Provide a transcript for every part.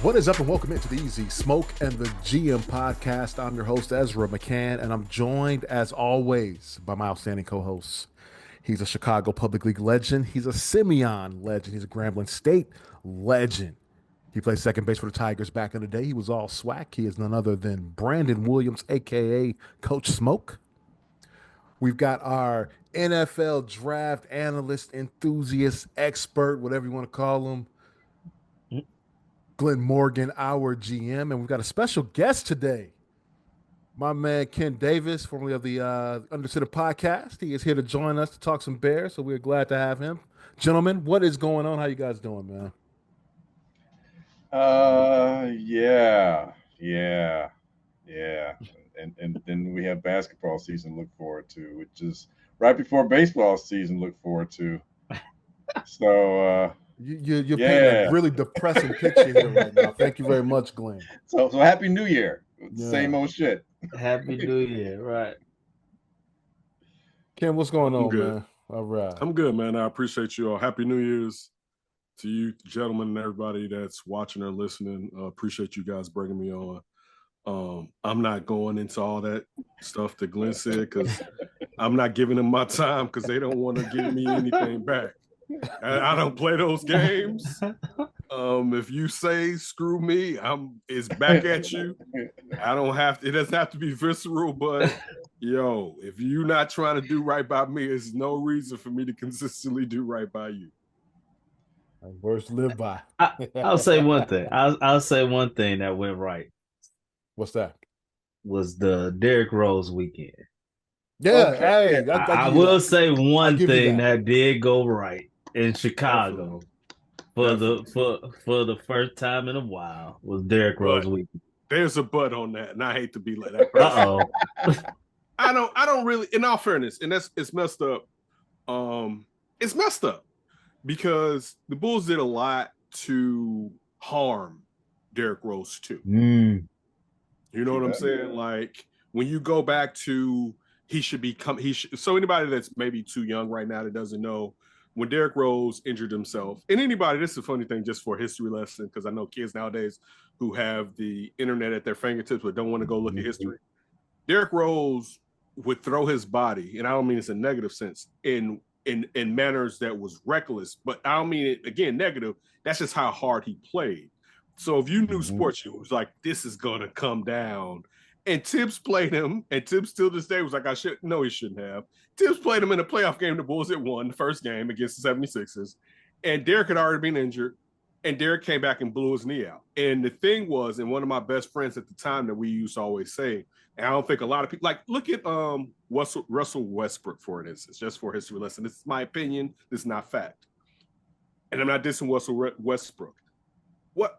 What is up, and welcome into the Easy Smoke and the GM podcast. I'm your host, Ezra McCann, and I'm joined, as always, by my outstanding co-host. He's a Chicago Public League legend. He's a Simeon legend. He's a Grambling State legend. He played second base for the Tigers back in the day. He was all SWAC. He is none other than Brandon Williams, a.k.a. Coach Smoke. We've got our NFL draft analyst, enthusiast, expert, whatever you want to call him, Glenn Morgan, our GM, and we've got a special guest today. My man Ken Davis, formerly of the Undercenter podcast. He is here to join us to talk some Bears, so we're glad to have him. Gentlemen, what is going on? How you guys doing, man? Yeah. And then we have basketball season to look forward to, which is right before baseball season look forward to. So You're painting a really depressing picture here right now. Thank you very much, Glenn. So Happy New Year. Yeah. Same old shit. Happy New Year, right. Ken, what's going on, man? All right. I'm good, man. I appreciate you all. Happy New Year's to you, gentlemen, and everybody that's watching or listening. Appreciate you guys bringing me on. I'm not going into all that stuff that Glenn said because I'm not giving them my time because they don't want to give me anything back. I don't play those games. If you say screw me, it's back at you. I don't have to. It doesn't have to be visceral, but yo, if you're not trying to do right by me, there's no reason for me to consistently do right by you. Words to live by. I'll say one thing. I'll say one thing that went right. What's that? Was the Derrick Rose weekend. Yeah, okay. Hey, I will say one thing that did go right in Chicago for the first time in a while was Derrick Rose weekend. There's a but on that, and I hate to be like that person. I don't really, in all fairness, and it's messed up. It's messed up because the Bulls did a lot to harm Derrick Rose too. You know what I'm saying? Like when you go back to so anybody that's maybe too young right now that doesn't know, when Derrick Rose injured himself, and anybody, this is a funny thing just for a history lesson, because I know kids nowadays who have the internet at their fingertips but don't want to go look at history. Derrick Rose would throw his body, and I don't mean it's a negative sense, in manners that was reckless, but I don't mean it, again, negative. That's just how hard he played. So if you knew sports, you was like, this is going to come down. And Tibbs played him, and Tibbs still to this day was like, he shouldn't have. Tibbs played him in a playoff game. The Bulls had won the first game against the 76ers. And Derrick had already been injured, and Derrick came back and blew his knee out. And the thing was, and one of my best friends at the time that we used to always say, and I don't think a lot of people, like, look at Russell Westbrook, for instance, just for history lesson. This is my opinion. This is not fact. And I'm not dissing Russell Westbrook.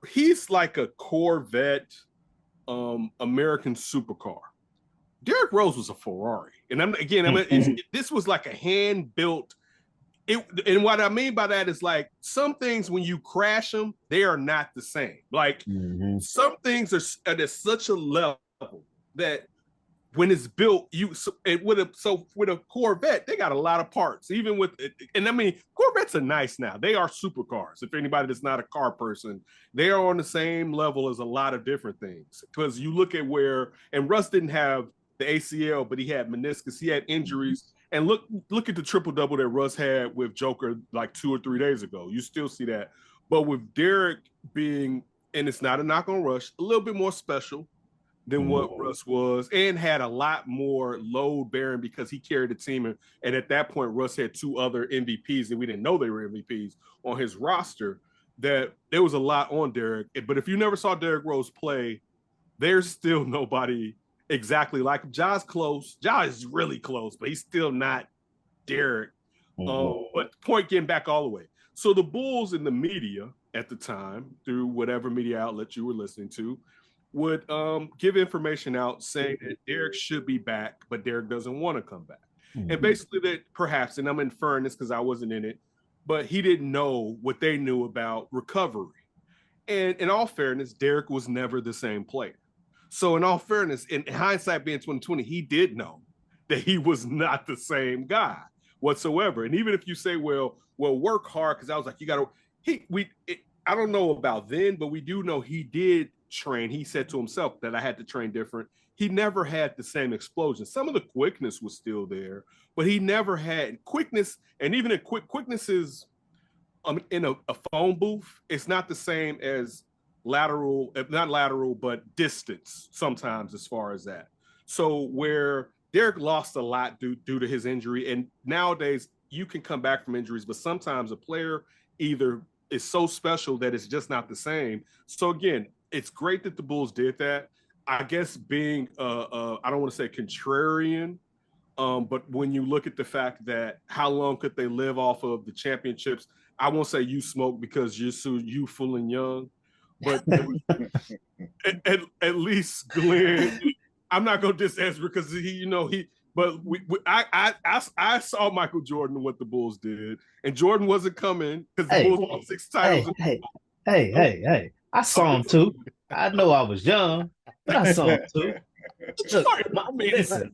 He's like a Corvette American supercar. Derrick Rose was a Ferrari, and this was like a hand-built. And what I mean by that is, like, some things when you crash them, they are not the same. Like some things are at such a level that when it's built, with a Corvette, they got a lot of parts. Even with, and I mean, Corvettes are nice now. They are supercars. If anybody that's not a car person, they are on the same level as a lot of different things. Because you look at and Russ didn't have the ACL, but he had meniscus. He had injuries. And look at the triple-double that Russ had with Joker like 2 or 3 days ago. You still see that. But with Derrick being, and it's not a knock on Russ, a little bit more special than what Russ was, and had a lot more load bearing because he carried the team. And at that point, Russ had 2 other MVPs, and we didn't know they were MVPs on his roster, that there was a lot on Derrick. But if you never saw Derrick Rose play, there's still nobody exactly like him. Ja's close. Ja is really close, but he's still not Derrick. But the point, getting back all the way. So the Bulls in the media at the time, through whatever media outlet you were listening to, would give information out saying that Derrick should be back, but Derrick doesn't want to come back. And basically that perhaps, and I'm inferring this because I wasn't in it, but he didn't know what they knew about recovery. And in all fairness, Derrick was never the same player. So in all fairness, in hindsight being 2020, he did know that he was not the same guy whatsoever. And even if you say, well, work hard, because I was like, you got to, I don't know about then, but we do know he did train. He said to himself that I had to train different. He never had the same explosion. Some of the quickness was still there, but he never had quickness. And even in quickness is in a phone booth, it's not the same as lateral, not lateral, but distance sometimes as far as that. So where Derek lost a lot due to his injury, and nowadays you can come back from injuries, but sometimes a player either is so special that it's just not the same. So again, it's great that the Bulls did that. I guess being I don't want to say contrarian, but when you look at the fact that how long could they live off of the championships, I won't say you smoke because you're so youthful and young, but at least Glenn, I'm not gonna diss Ezra because I saw Michael Jordan what the Bulls did, and Jordan wasn't coming because the Bulls won 6 titles. Hey! I saw him too. I know I was young, but I saw him too.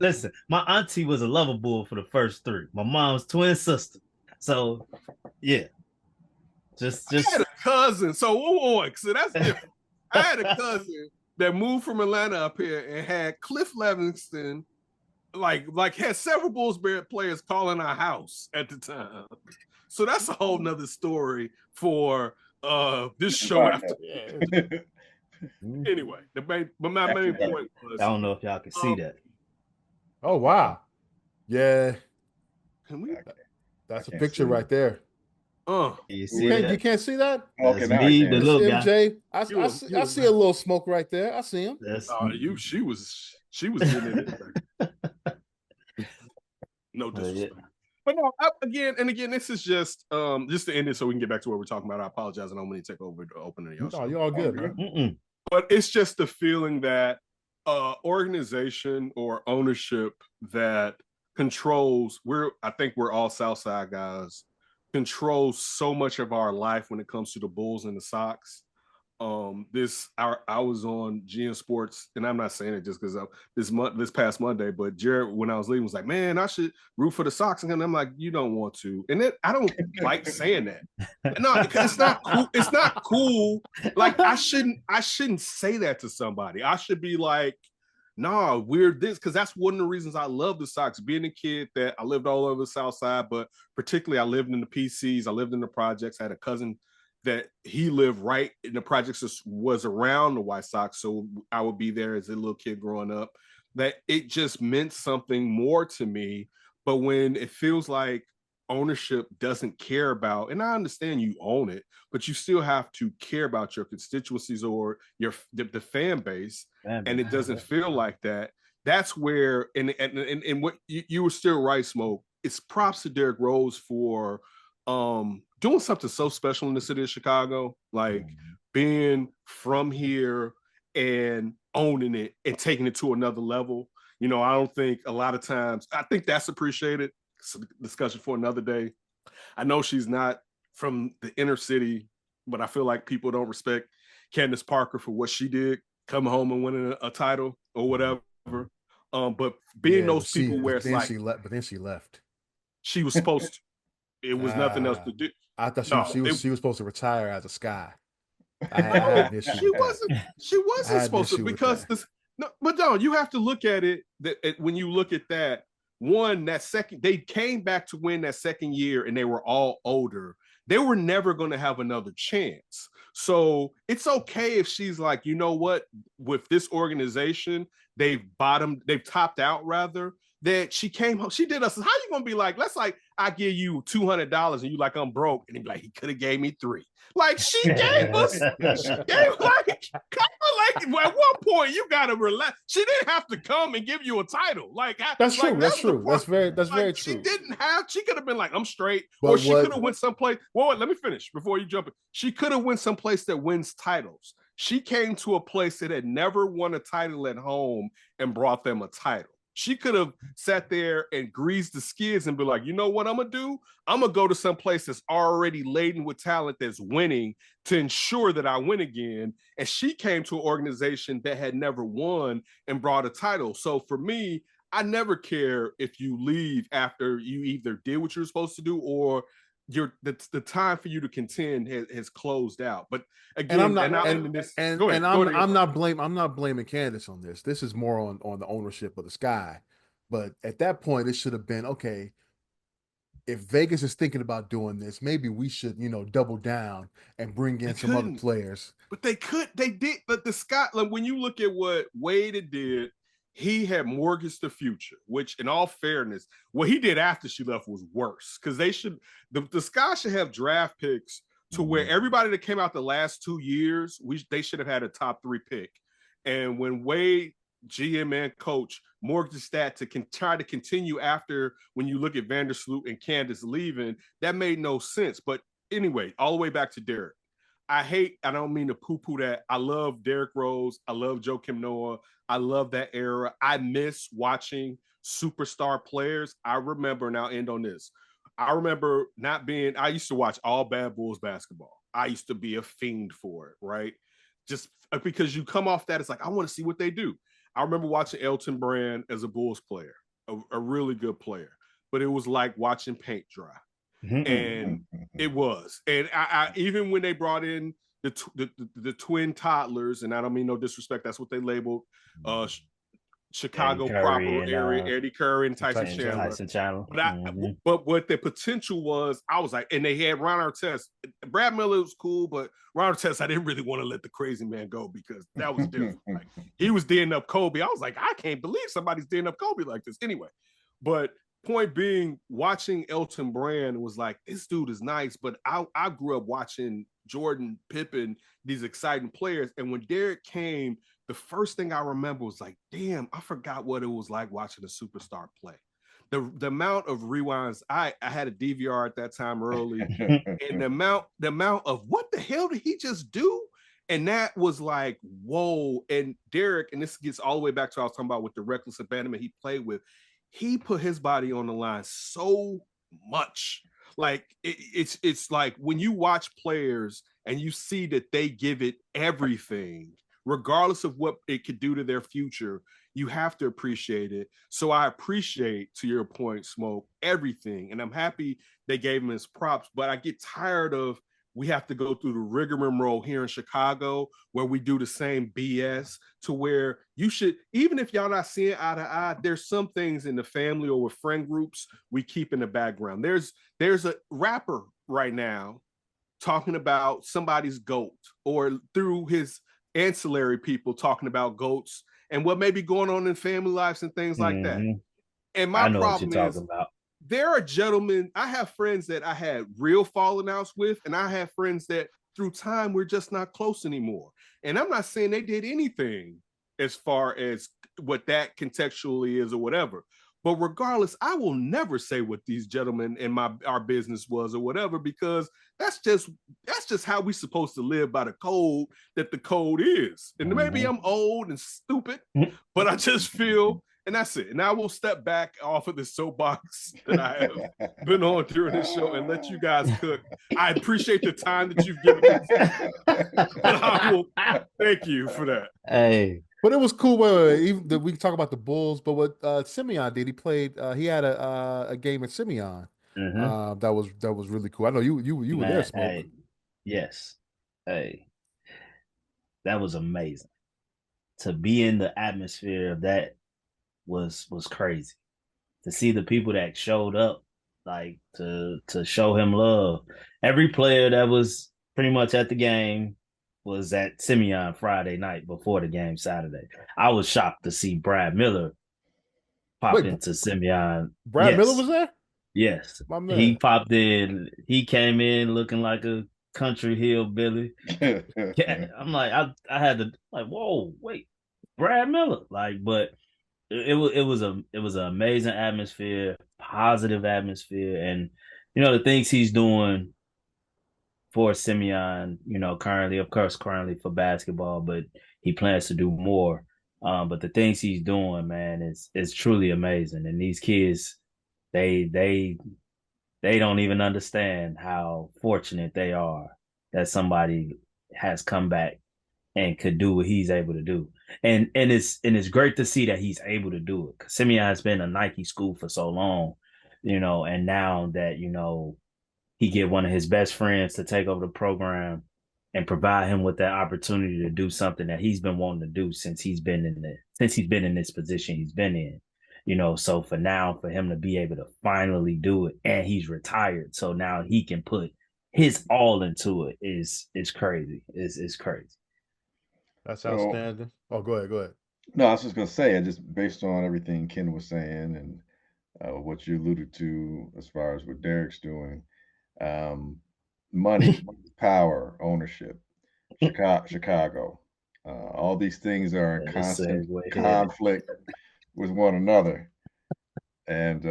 Listen. My auntie was a lover bull for the first 3. My mom's twin sister. So, yeah. Just. I had a cousin. So that's different. I had a cousin that moved from Atlanta up here and had Cliff Levingston, like had several Bulls players calling our house at the time. So that's a whole nother story for this show. Anyway, my main point was, I don't know if y'all can see that. Oh wow, yeah. Can we? That's a picture right there. You see that? You can't see that? Okay, that's me, the little MJ. guy. I see a little smoke right there. I see him. She was getting it. No disrespect. But no, again, this is just to end it so we can get back to what we're talking about. I apologize. I don't mean to take over the opening. No, you're all good, man. But it's just the feeling that organization or ownership that controls, I think we're all Southside guys, controls so much of our life when it comes to the Bulls and the Sox. I was on GM Sports, and I'm not saying it just because this past Monday, but Jared, when I was leaving, was like, "Man, I should root for the Sox," and I'm like, "You don't want to," and I don't like saying that. No, because it's not cool. It's not cool. Like I shouldn't say that to somebody. I should be like, "Nah, we're this," because that's one of the reasons I love the Sox. Being a kid that I lived all over the South Side, but particularly I lived in the PCs. I lived in the projects. I had a cousin that he lived right in the projects, was around the White Sox, so I would be there as a little kid growing up. That it just meant something more to me. But when it feels like ownership doesn't care about, and I understand you own it, but you still have to care about your constituencies or the fan base, and it doesn't feel like that. That's where, and what you were still right, Smoke. It's props to Derrick Rose for doing something so special in the city of Chicago, like being from here and owning it and taking it to another level. I don't think a lot of times, I think that's appreciated. It's a discussion for another day. I know she's not from the inner city, but I feel like people don't respect Candace Parker for what she did, coming home and winning a title or whatever. But being those people where it's like, but then she left. She was supposed to. It was nothing else to do. I thought she was supposed to retire as a Sky. I had an issue. She wasn't supposed to, because but no, you have to look at it when you look at that. One, that second, they came back to win that second year, and they were all older. They were never going to have another chance. So it's okay if she's like, you know what, with this organization, they've topped out rather. That she came home, she did us. How you gonna be like, let's like, I give you $200 and you like, I'm broke, and he'd be like, he could have gave me 3. Like she gave us, like at one point you gotta relax. She didn't have to come and give you a title. Like that's true. That's true. That's very true. She didn't have. She could have been like, I'm straight, or she could have went someplace. Well, let me finish before you jump in. She could have went someplace that wins titles. She came to a place that had never won a title at home and brought them a title. She could have sat there and greased the skids and be like, you know what I'm going to do? I'm going to go to some place that's already laden with talent that's winning to ensure that I win again. And she came to an organization that had never won and brought a title. So for me, I never care if you leave after you either did what you're supposed to do or the time for you to contend has closed out. But again, I'm not blaming Candace on this. This is more on the ownership of the Sky. But at that point, it should have been, okay, if Vegas is thinking about doing this, maybe we should, double down and bring in some other players. But they did. But the Sky, like, when you look at what Wade did, he had mortgaged the future, which, in all fairness, what he did after she left was worse, because the Sky should have draft picks to where everybody that came out the last 2 years, they should have had a top 3 pick. And when Wade, GM and coach, mortgaged that to try to continue after, when you look at Vandersloot and Candace leaving, that made no sense. But anyway, all the way back to Derek. I don't mean to poo-poo that. I love Derrick Rose. I love Joakim Noah. I love that era. I miss watching superstar players. I remember, and I'll end on this. I remember I used to watch all Bad Bulls basketball. I used to be a fiend for it, right? Just because you come off that, it's like, I want to see what they do. I remember watching Elton Brand as a Bulls player, a really good player, but it was like watching paint dry. And it was. And I even when they brought in the twin toddlers, and I don't mean no disrespect, that's what they labeled Chicago proper area, Eddie Curry and Tyson Chandler. But what the potential was, I was like, and they had Ron Artest. Brad Miller was cool, but Ron Artest, I didn't really want to let the crazy man go, because that was different. Like, he was D'ing up Kobe. I was like, I can't believe somebody's D'ing up Kobe like this. Anyway, but point being, watching Elton Brand was like, this dude is nice, but I grew up watching Jordan, Pippen, these exciting players. And when Derek came, the first thing I remember was like, damn, I forgot what it was like watching a superstar play. The amount of rewinds, I had a DVR at that time early, and the amount of what the hell did he just do? And that was like, whoa. And Derek, and this gets all the way back to what I was talking about with the reckless abandonment he played with, he put his body on the line so much. Like, it's like when you watch players and you see that they give it everything, regardless of what it could do to their future, you have to appreciate it. So I appreciate, to your point, Smoke, everything. And I'm happy they gave him his props, but I get tired of, we have to go through the rigmarole here in Chicago where we do the same BS, to where you should, even if y'all not seeing eye to eye, there's some things in the family or with friend groups we keep in the background. There's a rapper right now talking about somebody's GOAT, or through his ancillary people talking about GOATs and what may be going on in family lives and things like that. And my problem is, there are gentlemen, I have friends that I had real falling outs with, and I have friends that through time we're just not close anymore. And I'm not saying they did anything as far as what that contextually is or whatever. But regardless, I will never say what these gentlemen in our business was or whatever, because that's just how we're supposed to live, by the code that the code is. And maybe I'm old and stupid, but I just feel, and that's it. And I will step back off of the soapbox that I have been on during this show and let you guys cook. I appreciate the time that you've given me. I will thank you for that. Hey. But it was cool. Even we can talk about the Bulls, but what Simeon did, he played. He had a game at Simeon. That was really cool. I know you were there, Smoke. Hey, yes. Hey, that was amazing. To be in the atmosphere of that was crazy. To see the people that showed up, like to show him love. Every player that was pretty much at the game was at Simeon Friday night before the game Saturday. I was shocked to see Brad Miller pop into Simeon. Brad Miller was there? Yes. He popped in. He came in looking like a country hillbilly. I'm like, I had to, like, whoa, wait, Brad Miller. Like, but it was an amazing atmosphere, positive atmosphere. And, the things he's doing for Simeon, currently for basketball, but he plans to do more. But the things he's doing, man, is truly amazing. And these kids, they don't even understand how fortunate they are that somebody has come back and could do what he's able to do. And it's great to see that he's able to do it. 'Cause Simeon has been a Nike school for so long, and now that, he get one of his best friends to take over the program and provide him with that opportunity to do something that he's been wanting to do since he's been in this position he's been in. So for him to be able to finally do it, and he's retired, so now he can put his all into it is crazy. It's crazy. That's outstanding. Oh, go ahead. No, I was just gonna say, just based on everything Ken was saying and what you alluded to as far as what Derek's doing, money, power, ownership, Chicago, all these things are in constant conflict with one another, and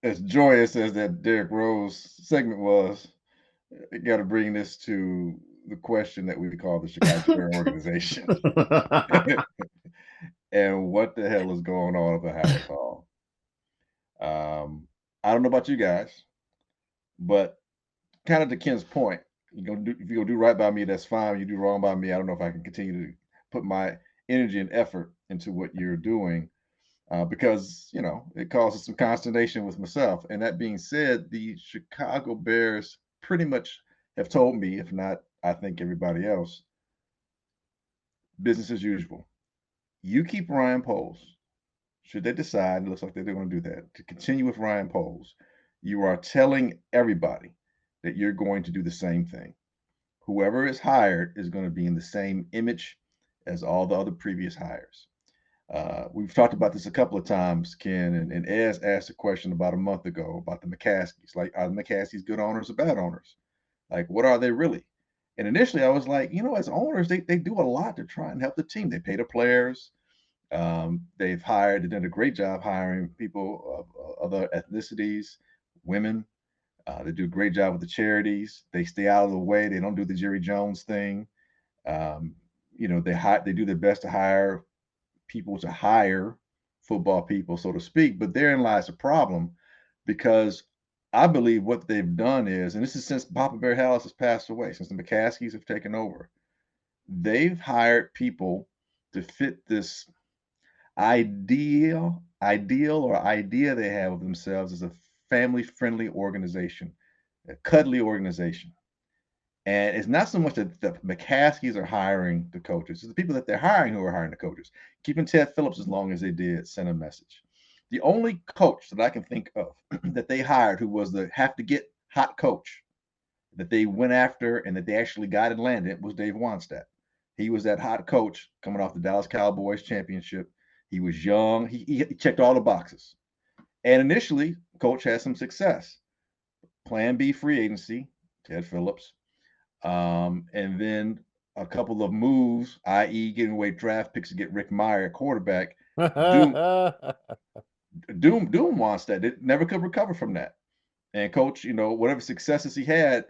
as joyous as that Derrick Rose segment was, you got to bring this to the question that we call the Chicago Bear organization. And what the hell is going on at the House Hall? I don't know about you guys, but kind of to Ken's point, if you're gonna do right by me, that's fine. You do wrong by me, I don't know if I can continue to put my energy and effort into what you're doing, because it causes some consternation with myself. And that being said, the Chicago Bears pretty much have told me, if not, I think everybody else, business as usual. You keep Ryan Poles. Should they decide, it looks like they're going to do that, to continue with Ryan Poles, you are telling everybody that you're going to do the same thing. Whoever is hired is going to be in the same image as all the other previous hires. We've talked about this a couple of times, Ken, and Ez asked a question about a month ago about the McCaskies. Like, are the McCaskies good owners or bad owners? Like, what are they really? And initially I was like, as owners, they do a lot to try and help the team. They pay the players. They've done a great job hiring people of other ethnicities, women. They do a great job with the charities. They stay out of the way. They don't do the Jerry Jones thing. They do their best to hire people to hire football people, so to speak. But therein lies a problem, because I believe what they've done is, and this is since Papa Bear Hallis has passed away, since the McCaskies have taken over, they've hired people to fit this ideal or idea they have of themselves as a family-friendly organization, a cuddly organization. And it's not so much that the McCaskies are hiring the coaches, it's the people that they're hiring who are hiring the coaches. Keeping Ted Phillips as long as they did sent a message. The only coach that I can think of that they hired who was the have-to-get hot coach that they went after and that they actually got and landed was Dave Wannstedt. He was that hot coach coming off the Dallas Cowboys championship. He was young. He checked all the boxes. And initially, coach had some success. Plan B free agency, Ted Phillips. And then a couple of moves, i.e. giving away draft picks to get Rick Meyer, quarterback. Doom Wannstedt. It never could recover from that. And coach, whatever successes he had,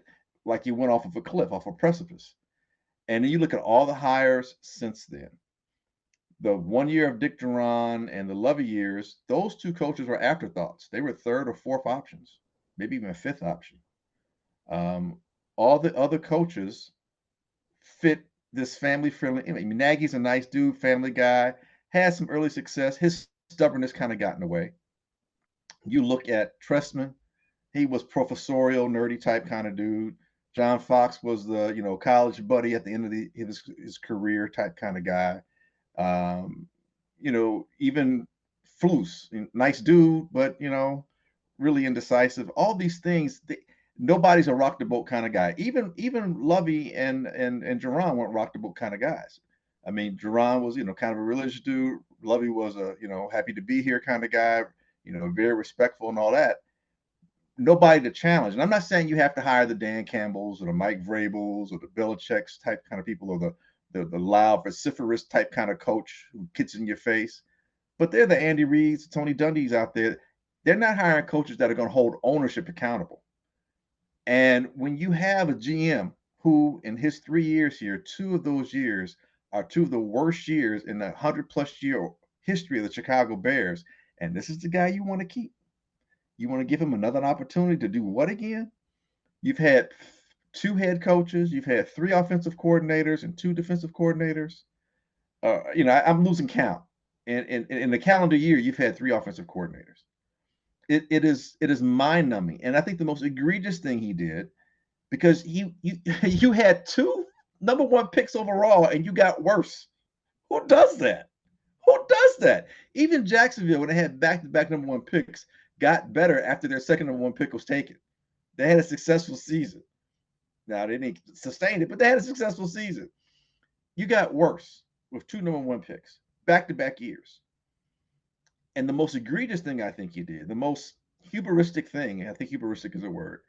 like he went off of a cliff, off a precipice. And then you look at all the hires since then. The 1 year of Dick Duran and the Lovey years, those two coaches were afterthoughts. They were third or fourth options, maybe even a fifth option. All the other coaches fit this family-friendly image. Nagy's a nice dude, family guy, had some early success. His stubbornness kind of got in the way. You look at Trestman, he was professorial, nerdy type kind of dude. John Fox was the college buddy at the end of his career type kind of guy. Even Flus, nice dude, but really indecisive. All these things, nobody's a rock the boat kind of guy. Even Lovey and Duran weren't rock the boat kind of guys. I mean, Duran was kind of a religious dude. Lovey was a happy to be here kind of guy. Very respectful and all that. Nobody to challenge. And I'm not saying you have to hire the Dan Campbells or the Mike Vrabels or the Belichick's type kind of people, or the loud, vociferous type kind of coach who gets in your face. But they're the Andy Reeds, Tony Dundees out there. They're not hiring coaches that are going to hold ownership accountable. And when you have a GM who, in his 3 years here, 2 of those years are 2 of the worst years in the 100-plus year history of the Chicago Bears, and this is the guy you want to keep. You want to give him another opportunity to do what again? You've had 2 head coaches. You've had 3 offensive coordinators and 2 defensive coordinators. I'm losing count. In the calendar year, you've had 3 offensive coordinators. It is mind numbing. And I think the most egregious thing he did, because you had 2 number 1 picks overall and you got worse. Who does that? Who does that? Even Jacksonville, when they had back-to-back number 1 picks, got better after their second number 1 pick was taken. They had a successful season. Now, they didn't sustain it, but they had a successful season. You got worse with 2 number 1 picks, back-to-back years. And the most egregious thing I think you did, the most hubristic thing, and I think hubristic is a word,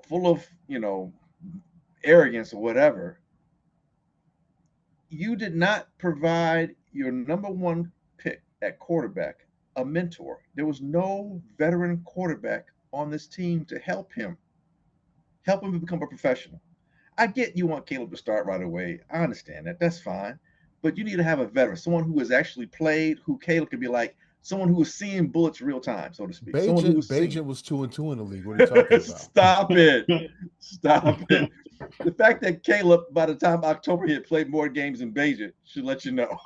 full of, arrogance or whatever, you did not provide your number 1 pick at quarterback a mentor. There was no veteran quarterback on this team to help him become a professional. I get you want Caleb to start right away. I understand that. That's fine. But you need to have a veteran, someone who has actually played, who Caleb could be like, someone who is seeing bullets real time, so to speak. Bagent was 2-2 in the league. What are you talking about? Stop it. Stop it. The fact that Caleb, by the time October hit, played more games than Bagent should let you know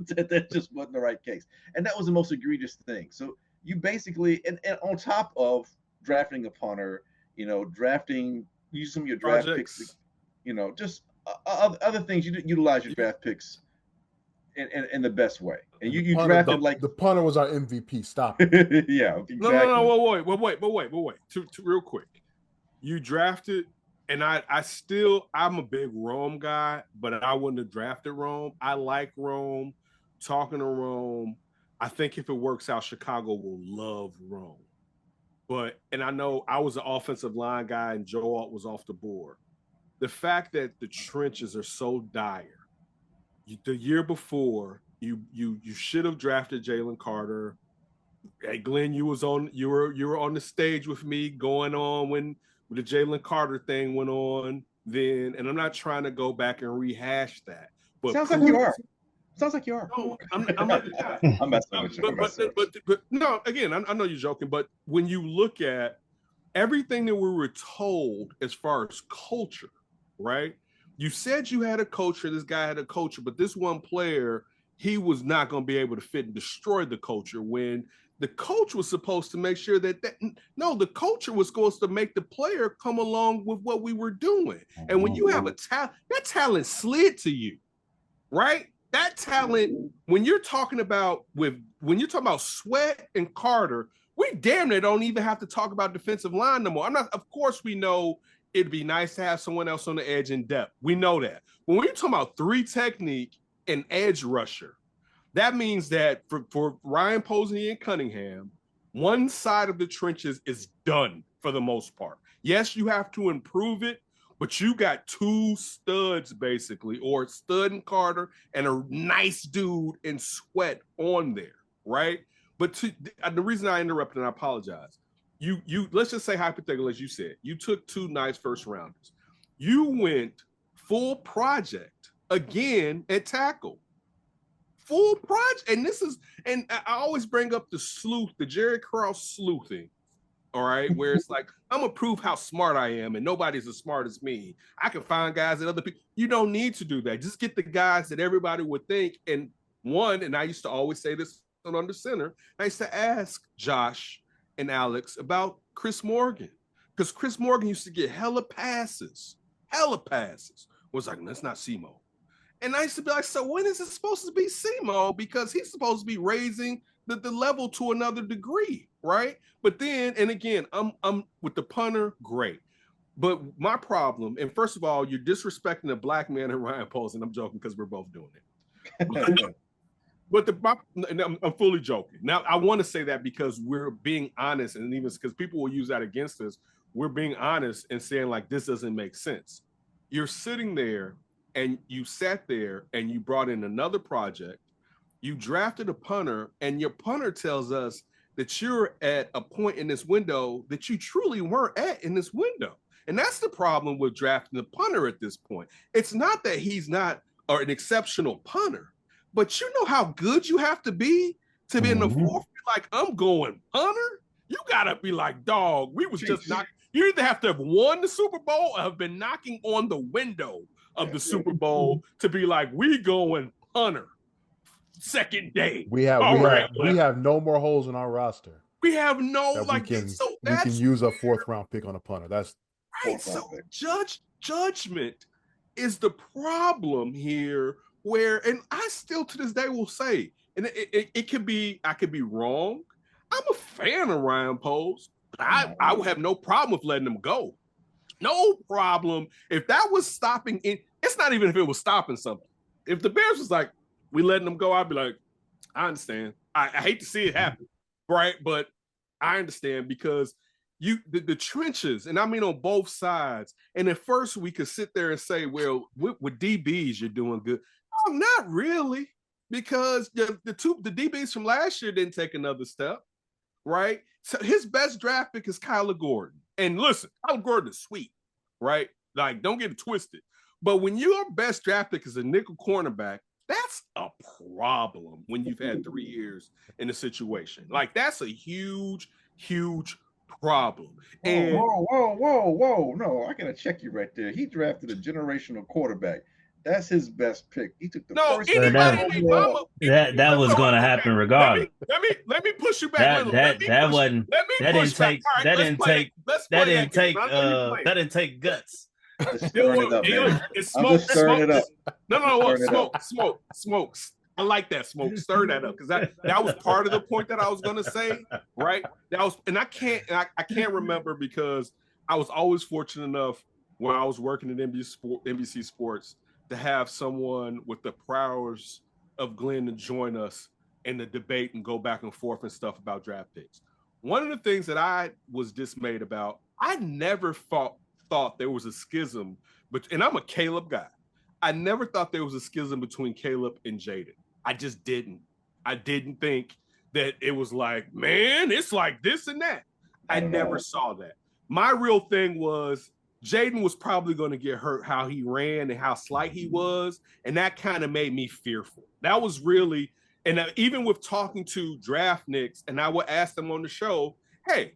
that just wasn't the right case. And that was the most egregious thing. So you basically, and on top of drafting a punter, use some of your draft picks, just other things, you utilize your draft picks in the best way. And you drafted the punter was our MVP. Stop it. Yeah, exactly. No, wait. To real quick. You drafted, and I'm a big Rome guy, but I wouldn't have drafted Rome. I like Rome, talking to Rome. I think if it works out, Chicago will love Rome. And I know I was an offensive line guy and Joe Alt was off the board. The fact that the trenches are so dire, the year before, you should have drafted Jalen Carter. Hey, Glenn, you were on the stage with me going on when the Jalen Carter thing went on then, and I'm not trying to go back and rehash that. But Sounds like you are. No, I'm not the guy. I'm messing with you. But no, again, I know you're joking, but when you look at everything that we were told as far as culture, right? You said you had a culture, this guy had a culture, but this one player, he was not going to be able to fit and destroy the culture when the coach was supposed to make sure the culture was supposed to make the player come along with what we were doing. And when you have a talent, that talent slid to you, right? That talent, when you're talking about Sweat and Carter, we damn near don't even have to talk about defensive line no more. Of course we know it'd be nice to have someone else on the edge in depth. We know that. When we're talking about 3 technique and edge rusher, that means that for Ryan Posey and Cunningham, one side of the trenches is done for the most part. Yes, you have to improve it, but you got 2 studs basically, or stud and Carter and a nice dude in Sweat on there, right? But the reason I interrupted, and I apologize, you let's just say hypothetically, as you said, you took 2 nice first rounders. You went full project again at tackle. Full project. And I always bring up the Jerry Krause sleuthing. All right, where it's like, I'm gonna prove how smart I am, and nobody's as smart as me. I can find guys that other people. You don't need to do that. Just get the guys that everybody would think. And I used to always say this on Under Center. I used to ask Josh and Alex about Chris Morgan, because Chris Morgan used to get hella passes. Was like, that's not Simo. And I used to be like, so when is it supposed to be Simo? Because he's supposed to be raising the level to another degree, right? But then, and again, I'm with the punter, great. But my problem, and first of all, you're disrespecting a black man and Ryan Poles, and I'm joking because we're both doing it. I'm fully joking. Now, I want to say that because we're being honest, and even because people will use that against us, we're being honest and saying, like, this doesn't make sense. You're sitting there, and you sat there, and you brought in another project. You drafted a punter, and your punter tells us that you're at a point in this window that you truly weren't at in this window. And that's the problem with drafting the punter at this point. It's not that he's not an exceptional punter, but you know how good you have to be to be in the fourth. Like, I'm going punter. You gotta be like, dog, we was just not. You either have to have won the Super Bowl or have been knocking on the window of the Super Bowl to be like, we going punter. second day. We have no more holes in our roster. We have no we can use a 4th round pick on a punter. That's right. So judgment is the problem here. Where, and I still to this day will say, and it could be, I could be wrong. I'm a fan of Ryan Poles, but I would have no problem with letting him go. No problem. If that was stopping it, it's not even if it was stopping something. If the Bears was like, we letting them go, I'd be like, I understand. I hate to see it happen, right? But I understand because the trenches, and I mean on both sides. And at first we could sit there and say, well, with DBs, you're doing good. No, not really, because the DBs from last year didn't take another step, right? So his best draft pick is Kyler Gordon. And listen, Kyler Gordon is sweet, right? Like, don't get it twisted. But when your best draft pick is a nickel cornerback, that's a problem when you've had 3 years in a situation. Like, that's a huge, huge problem. And whoa. No, I gotta check you right there. He drafted a generational quarterback. That's his best pick. He took the first. That was going to happen regardless. Let me push you back. That didn't take guts. It's smoke. Stirring it up. No, smoke. I like that, smoke. Stir that up, because that was part of the point that I was going to say, right? That was, and I can't remember, because I was always fortunate enough when I was working at NBC Sports to have someone with the prowess of Glenn to join us in the debate and go back and forth and stuff about draft picks. One of the things that I was dismayed about, I never thought there was a schism, and I'm a Caleb guy. I never thought there was a schism between Caleb and Jaden. I just didn't. I didn't think that it was like, man, it's like this and that. I never saw that. My real thing was Jaden was probably going to get hurt, how he ran and how slight he was, and that kind of made me fearful. That was really, and even with talking to draft nicks, and I would ask them on the show, hey,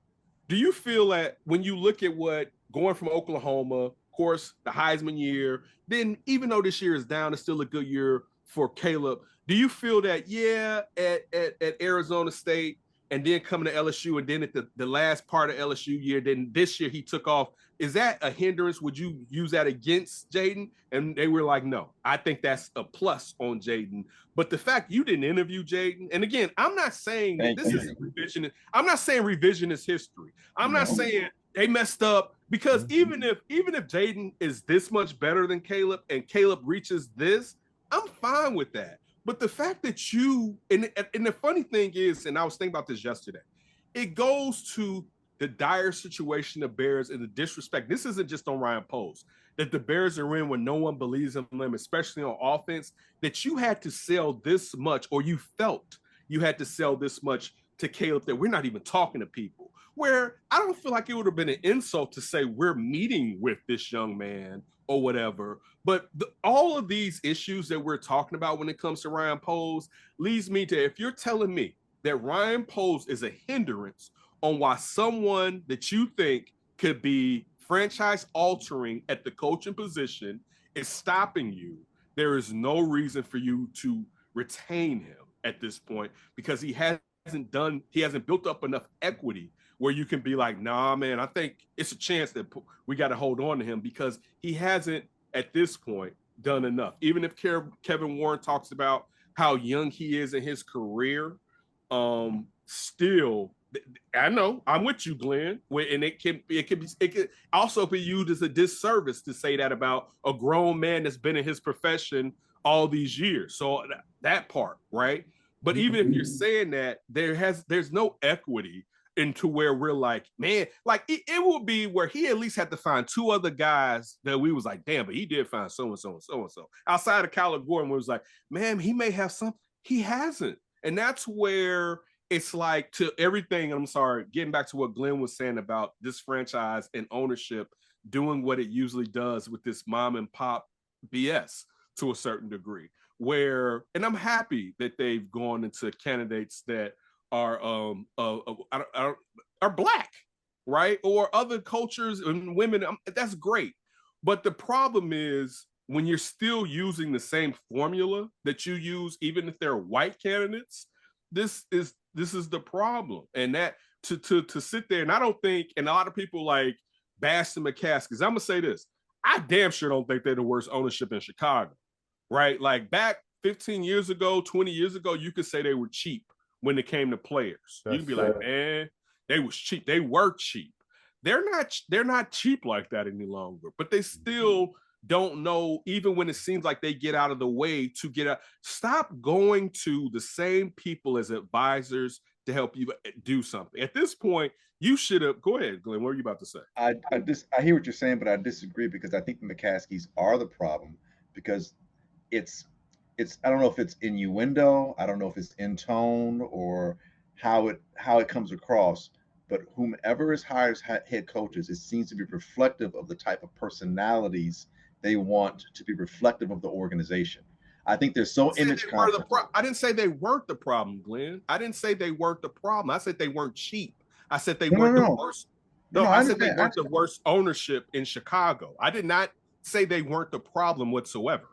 do you feel that when you look at what going from Oklahoma, of course, the Heisman year, then even though this year is down, it's still a good year for Caleb. Do you feel that, at Arizona State and then coming to LSU and then at the last part of LSU year, then this year he took off, is that a hindrance? Would you use that against Jaden? And they were like, no, I think that's a plus on Jaden. But the fact you didn't interview Jaden, and again, I'm not saying that this is revisionist. I'm not saying revisionist history. I'm not saying they messed up, because even if Jaden is this much better than Caleb and Caleb reaches this, I'm fine with that. But the fact that you, and the funny thing is, and I was thinking about this yesterday, it goes to the dire situation the Bears and the disrespect. This isn't just on Ryan Poles, that the Bears are in when no one believes in them, especially on offense, that you had to sell this much, or you felt you had to sell this much to Caleb, that we're not even talking to people. Where I don't feel like it would have been an insult to say we're meeting with this young man or whatever. But all of these issues that we're talking about when it comes to Ryan Poles leads me to, if you're telling me that Ryan Poles is a hindrance on why someone that you think could be franchise altering at the coaching position is stopping you, there is no reason for you to retain him at this point, because he hasn't built up enough equity where you can be like, nah, man, I think it's a chance that we got to hold on to him, because he hasn't at this point done enough. Even if Kevin Warren talks about how young he is in his career, still, I know I'm with you, Glenn. And it could also be used as a disservice to say that about a grown man that's been in his profession all these years. So that part, right? But even if you're saying that, there's no equity into where we're like, man, like it would be where he at least had to find two other guys that we was like, damn, but he did find so-and-so and so-and-so. Outside of Kyler Gordon, where it was like, man, he may have some, he hasn't. And that's where it's like, to everything, I'm sorry, getting back to what Glenn was saying about this franchise and ownership doing what it usually does with this mom and pop BS to a certain degree, where, and I'm happy that they've gone into candidates that are Black, right? Or other cultures and women. That's great. But the problem is when you're still using the same formula that you use, even if they're white candidates, this is the problem. And that to sit there, and I don't think, and a lot of people like bash the McCaskies. I'm gonna say this: I damn sure don't think they're the worst ownership in Chicago, right? Like back 15 years ago, 20 years ago, you could say they were cheap when it came to players. You can be like, man, they was cheap. They were cheap. They're not cheap like that any longer, but they still don't know, even when it seems like they get out of the way to get out. Stop going to the same people as advisors to help you do something. At this point, you should have. Go ahead, Glenn. What are you about to say? I hear what you're saying, but I disagree because I think the McCaskies are the problem because it's I don't know if it's innuendo, I don't know if it's in tone or how it comes across, but whomever is hired as head coaches, it seems to be reflective of the type of personalities they want to be reflective of the organization. I think they're so image conscious. I didn't say they weren't the problem, Glenn. I didn't say they weren't the problem. I said they weren't cheap. I said they weren't the worst. No, I said they weren't the worst ownership in Chicago. I did not say they weren't the problem whatsoever.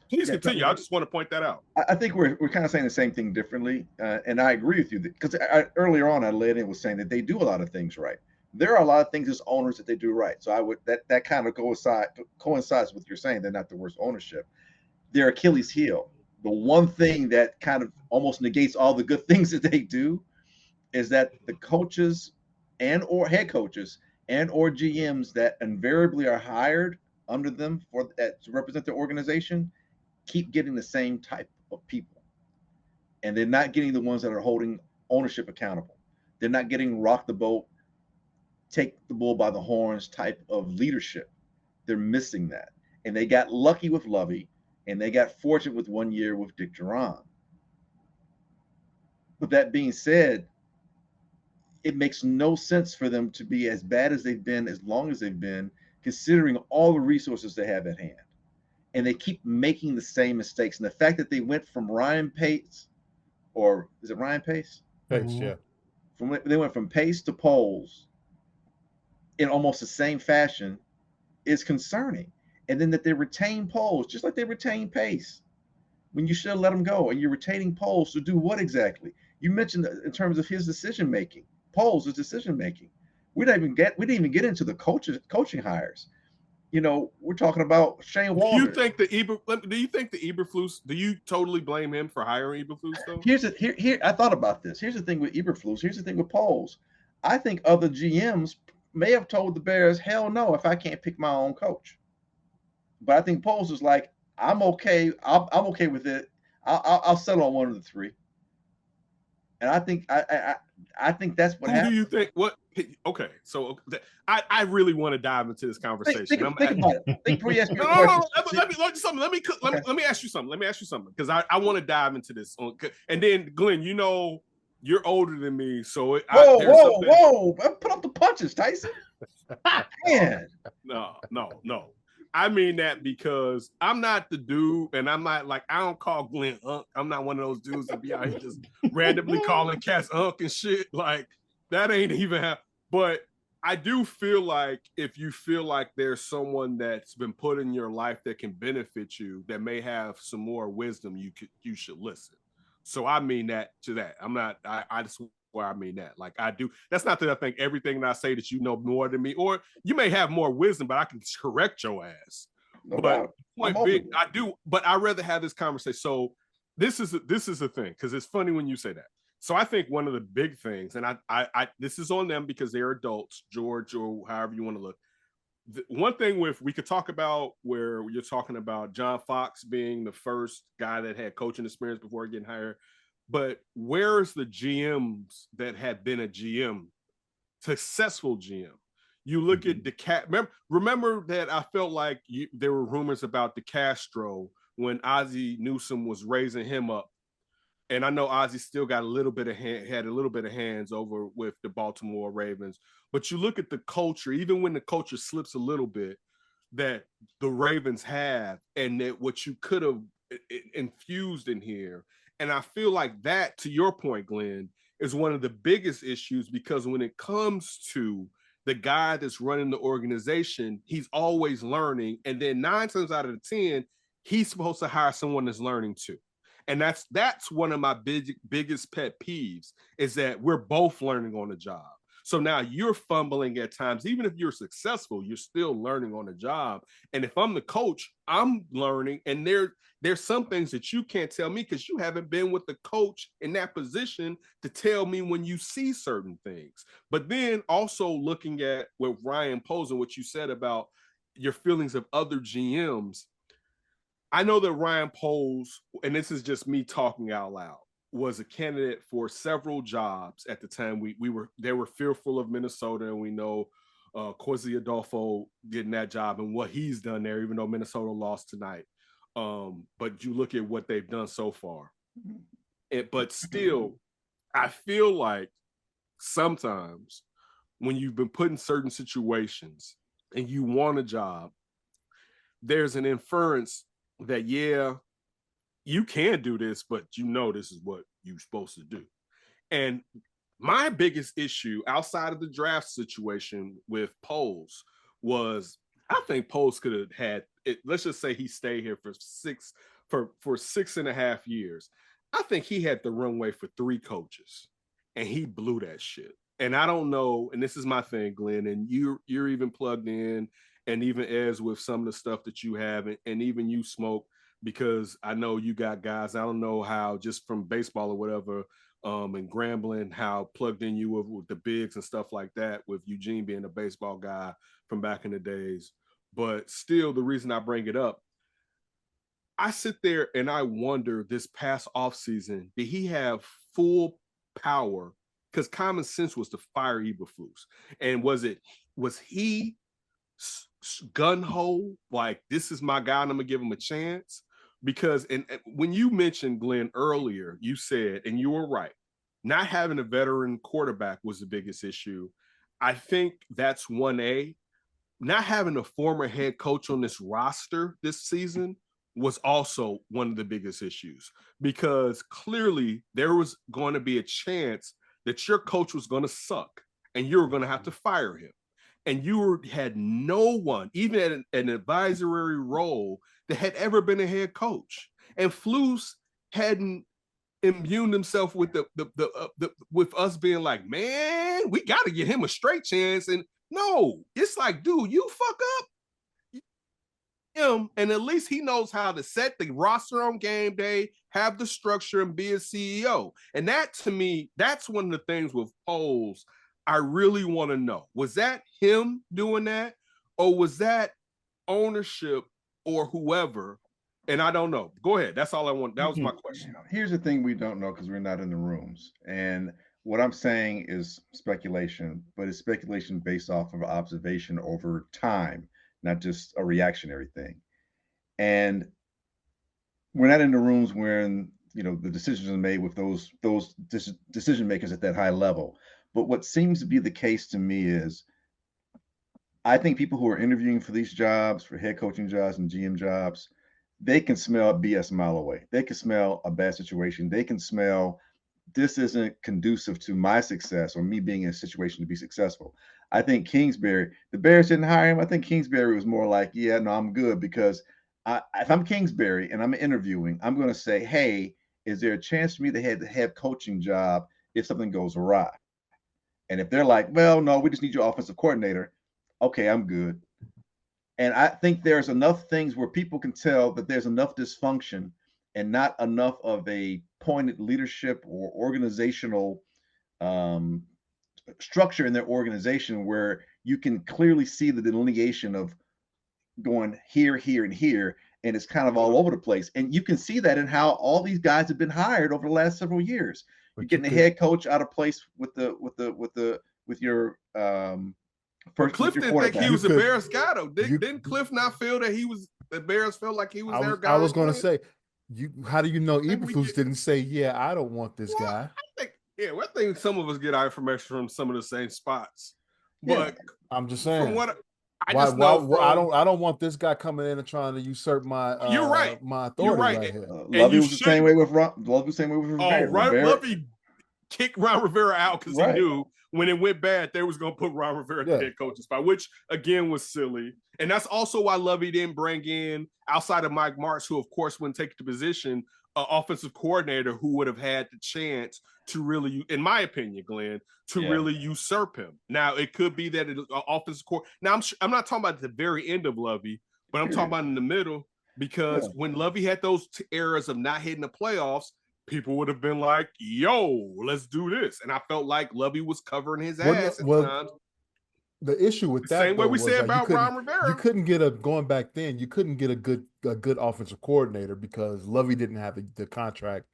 Please continue. I just want to point that out. I think we're kind of saying the same thing differently, and I agree with you because earlier on I led in was saying that they do a lot of things right. There are a lot of things as owners that they do right. So I would that kind of coincides with you're saying they're not the worst ownership. Their Achilles heel, the one thing that kind of almost negates all the good things that they do, is that the coaches and or head coaches and or GMs that invariably are hired under them to represent their organization keep getting the same type of people, and they're not getting the ones that are holding ownership accountable. They're not getting rock the boat, take the bull by the horns type of leadership. They're missing that, and they got lucky with Lovey, and they got fortunate with 1 year with Dick Duran. With that being said, it makes no sense for them to be as bad as they've been, as long as they've been, considering all the resources they have at hand. And they keep making the same mistakes. And the fact that they went from Ryan Pace, or is it Ryan Pace? Pace, yeah. They went from Pace to Poles in almost the same fashion is concerning. And then that they retain Poles, just like they retained Pace, when you should have let him go. And you're retaining Poles to do what exactly? You mentioned in terms of his decision making. Poles is decision making. We didn't even get into the coaching hires. You know, we're talking about Shane Walters. Do you think the Eberflus? Do you totally blame him for hiring Eberflus though? Here. I thought about this. Here's the thing with Eberflus. Here's the thing with Poles. I think other GMs may have told the Bears, "Hell no, if I can't pick my own coach." But I think Poles is like, "I'm okay. I'm okay with it. I'll settle on one of the three." And I think I think that's what happened. Who do you think? What? Okay, so I really want to dive into this conversation. Think about it. Think before you ask me a question. Let me ask you something because I want to dive into this. And then Glenn, you know, you're older than me, so whoa! Put up the punches, Tyson. Man, no. I mean that because I'm not the dude, and I'm not like, I don't call Glenn Unk. I'm not one of those dudes that be out here just randomly calling cats Unk and shit. Like that ain't even how. But I do feel like if you feel like there's someone that's been put in your life that can benefit you, that may have some more wisdom, you should listen. So I mean that to that. I'm not. I just. Where I mean that, like I do. That's not that I think everything that I say that you know more than me, or you may have more wisdom, but I can correct your ass. But point being, I do. But I rather have this conversation. So this is the thing, because it's funny when you say that. So I think one of the big things, and I this is on them because they're adults, George, or however you want to look. One thing we could talk about where you're talking about John Fox being the first guy that had coaching experience before getting hired. But where's the GMs that had been a GM, successful GM? You look at remember that I felt like there were rumors about DeCastro when Ozzie Newsome was raising him up. And I know Ozzie still got had a little bit of hands over with the Baltimore Ravens. But you look at the culture, even when the culture slips a little bit, that the Ravens have, and that what you could have infused in here. And I feel like that, to your point, Glenn, is one of the biggest issues, because when it comes to the guy that's running the organization, he's always learning. And then 9 times out of 10, he's supposed to hire someone that's learning too. And that's one of my biggest pet peeves, is that we're both learning on the job. So now you're fumbling at times. Even if you're successful, you're still learning on the job. And if I'm the coach, I'm learning. And there's some things that you can't tell me because you haven't been with the coach in that position to tell me when you see certain things. But then also looking at what Ryan posed and what you said about your feelings of other GMs. I know that Ryan Poles, and this is just me talking out loud, was a candidate for several jobs at the time. They were fearful of Minnesota, and we know Quasi Adolfo getting that job and what he's done there, even though Minnesota lost tonight. But you look at what they've done so far. But still, I feel like sometimes when you've been put in certain situations and you want a job, there's an inference that, yeah, you can do this, but you know this is what you're supposed to do. And my biggest issue outside of the draft situation with Poles was, I think Poles could have had it. Let's just say he stayed here for 6.5 years. I think he had the runway for 3 coaches, and he blew that shit. And I don't know, and this is my thing, Glenn, and you're even plugged in, and even as with some of the stuff that you have, and even you, Smoke, because I know you got guys, I don't know how, just from baseball or whatever, and Grambling, how plugged in you with the bigs and stuff like that, with Eugene being a baseball guy from back in the days. But still, the reason I bring it up, I sit there and I wonder, this past offseason, did he have full power? Because common sense was to fire Eberflus. And was he gun-ho, like, this is my guy and I'm going to give him a chance? Because and when you mentioned, Glenn, earlier, you said, and you were right, not having a veteran quarterback was the biggest issue. I think that's 1A. Not having a former head coach on this roster this season was also one of the biggest issues, because clearly there was going to be a chance that your coach was going to suck and you were going to have to fire him. And you had no one, even at an advisory role, that had ever been a head coach. And Flus hadn't imbued himself with with us being like, man, we got to get him a straight chance. And no, it's like, dude, you fuck up him, and at least he knows how to set the roster on game day, have the structure, and be a CEO. And that, to me, that's one of the things with Poles I really want to know. Was that him doing that, or was that ownership or whoever? And I don't know. Go ahead. That's all I want. That was my question. Here's the thing we don't know, because we're not in the rooms. And what I'm saying is speculation, but it's speculation based off of observation over time, not just a reactionary thing. And we're not in the rooms when, the decisions are made with those decision makers at that high level. But what seems to be the case to me is, I think people who are interviewing for these jobs, for head coaching jobs and GM jobs, they can smell BS a mile away. They can smell a bad situation. They can smell, this isn't conducive to my success or me being in a situation to be successful. I think Kingsbury, the Bears didn't hire him. I think Kingsbury was more like, yeah, no, I'm good, because if I'm Kingsbury and I'm interviewing, I'm going to say, hey, is there a chance for me to have the head coaching job if something goes awry? And if they're like, well, no, we just need your offensive coordinator, okay, I'm good. And I think there's enough things where people can tell that there's enough dysfunction and not enough of a pointed leadership or organizational structure in their organization, where you can clearly see the delineation of going here, here, and here, and it's kind of all over the place. And you can see that in how all these guys have been hired over the last several years. You're getting a head coach out of place with your first. Cliff didn't think he was a Bears guy, though. Didn't Cliff not feel that the Bears felt like he was their guy? I was going to say, how do you know Eberflus didn't say, yeah, I don't want this guy? I think some of us get our information from some of the same spots. But I'm just saying, from what I don't want this guy coming in and trying to usurp my you're right. my authority right here. Lovey was the same way with Rivera. Lovey kicked Ron Rivera out because he knew when it went bad, they was going to put Ron Rivera at the head coaching spot, which again was silly. And that's also why Lovey didn't bring in, outside of Mike Martz, who of course wouldn't take the position, an offensive coordinator who would have had the chance to really, in my opinion, Glenn, to really usurp him. Now, it could be that an offensive coordinator. Now, I'm not talking about at the very end of Lovey, but I'm talking about in the middle, because when Lovey had those eras of not hitting the playoffs, people would have been like, yo, let's do this. And I felt like Lovey was covering his ass at times. The issue with that, same way we said about Ron Rivera. You couldn't get going back then, you couldn't get a good offensive coordinator because Lovey didn't have the contract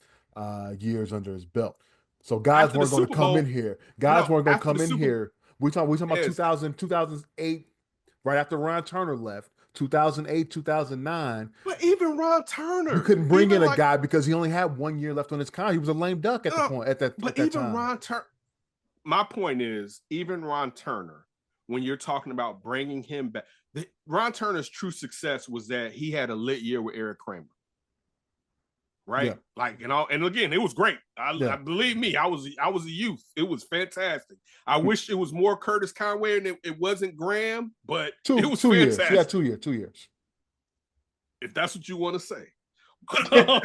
years under his belt. So guys weren't going to come in here. Guys weren't going to come in here. We talking about 2008, right after Ron Turner left. 2008, 2009. But even Ron Turner, you couldn't bring in a guy because he only had 1 year left on his contract. He was a lame duck at the point at that. But at that even time. Ron Turner, my point is, even Ron Turner, when you're talking about bringing him back, Ron Turner's true success was that he had a lit year with Eric Kramer. Right, like and again, it was great. I believe me, I was a youth. It was fantastic. I wish it was more Curtis Conway and it wasn't Graham, but it was two fantastic. years. Yeah, 2 years. If that's what you want to say. No,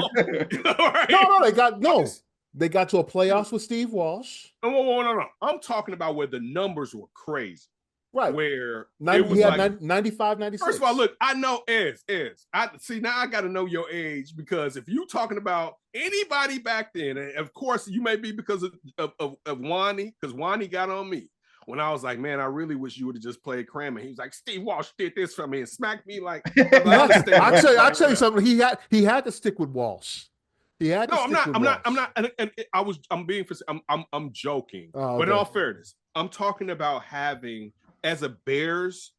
they got to a playoffs with Steve Walsh. No. I'm talking about where the numbers were crazy. Right. Where he had 95, 96. First of all, look, I know Ez. Now I got to know your age, because if you talking about anybody back then, and of course you may be because of Wani, because Wani got on me when I was like, man, I really wish you would have just played Kramer. He was like, Steve Walsh did this for me and smacked me like. I'll tell you something. He had to stick with Walsh. I'm joking. But in all fairness, I'm talking about having, as a Bears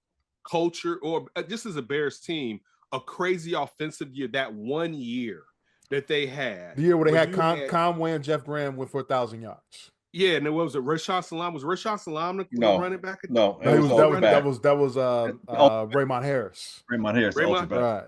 culture, or just as a Bears team, a crazy offensive year. That 1 year that they had, the year where they had Conway and Jeff Graham went for 1,000 yards. Yeah, and it was Rashad Salam. Was Rashad Salam the running back? No, that was Raymond Harris. Raymond Harris, right?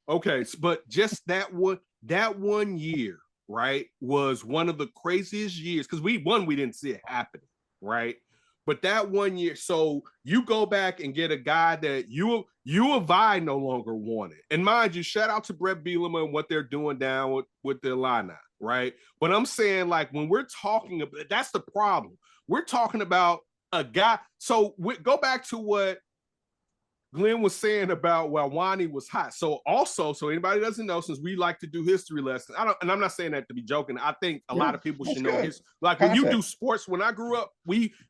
Okay, but just that 1 year, right, was one of the craziest years, because we didn't see it happening, right? But that 1 year, so you go back and get a guy that you and Vi no longer wanted. And mind you, shout out to Brett Bielema and what they're doing down with the Illini, right? But I'm saying, like, when we're talking about, that's the problem. We're talking about a guy. So go back to what Glenn was saying about Wani was hot. So anybody doesn't know, since we like to do history lessons, and I'm not saying that to be joking. I think a lot of people should know his. Like, when you do sports, when I grew up,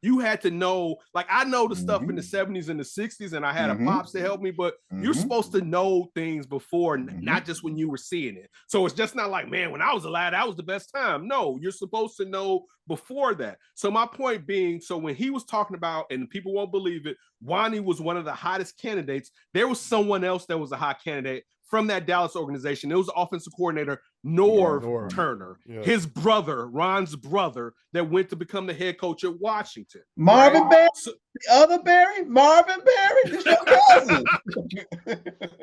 you had to know. Like, I know the stuff in the 70s and the 60s, and I had a pops to help me. But you're supposed to know things before, not just when you were seeing it. So it's just not like, man, when I was a lad, that was the best time. No, you're supposed to know before that. So my point being, so when he was talking about, and people won't believe it, Wani was one of the hottest candidates. There was someone else that was a hot candidate from that Dallas organization. It was the offensive coordinator, Norv Turner, his brother, Ron's brother, that went to become the head coach at Washington. Marvin Barry, the other Barry, Marvin Barry, this your cousin.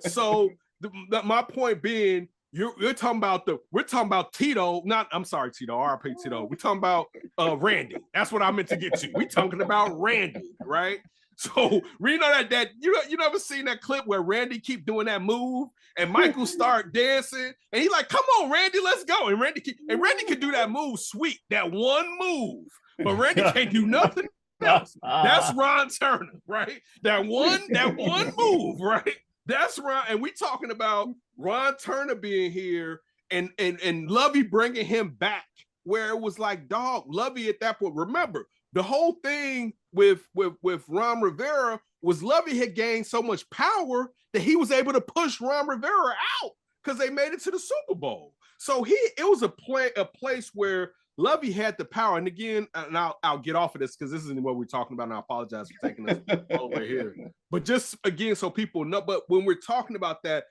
So my point being, we're talking about Tito, Tito, RIP Tito. We're talking about Randy. That's what I meant to get to. We're talking about Randy, right? So we know that you never seen that clip where Randy keep doing that move and Michael start dancing and he like, come on, Randy, let's go. And Randy can do that move, sweet, that one move, but Randy can't do nothing else. That's Ron Turner, right? That one move, right? That's Ron, and we talking about Ron Turner being here and Lovey bringing him back, where it was like, dog, Lovey at that point. Remember, the whole thing with Ron Rivera was Lovey had gained so much power that he was able to push Ron Rivera out because they made it to the Super Bowl. So it was a place where Lovey had the power. And again, and I'll get off of this because this isn't what we're talking about, and I apologize for taking us over here. But just again, so people know, but when we're talking about that,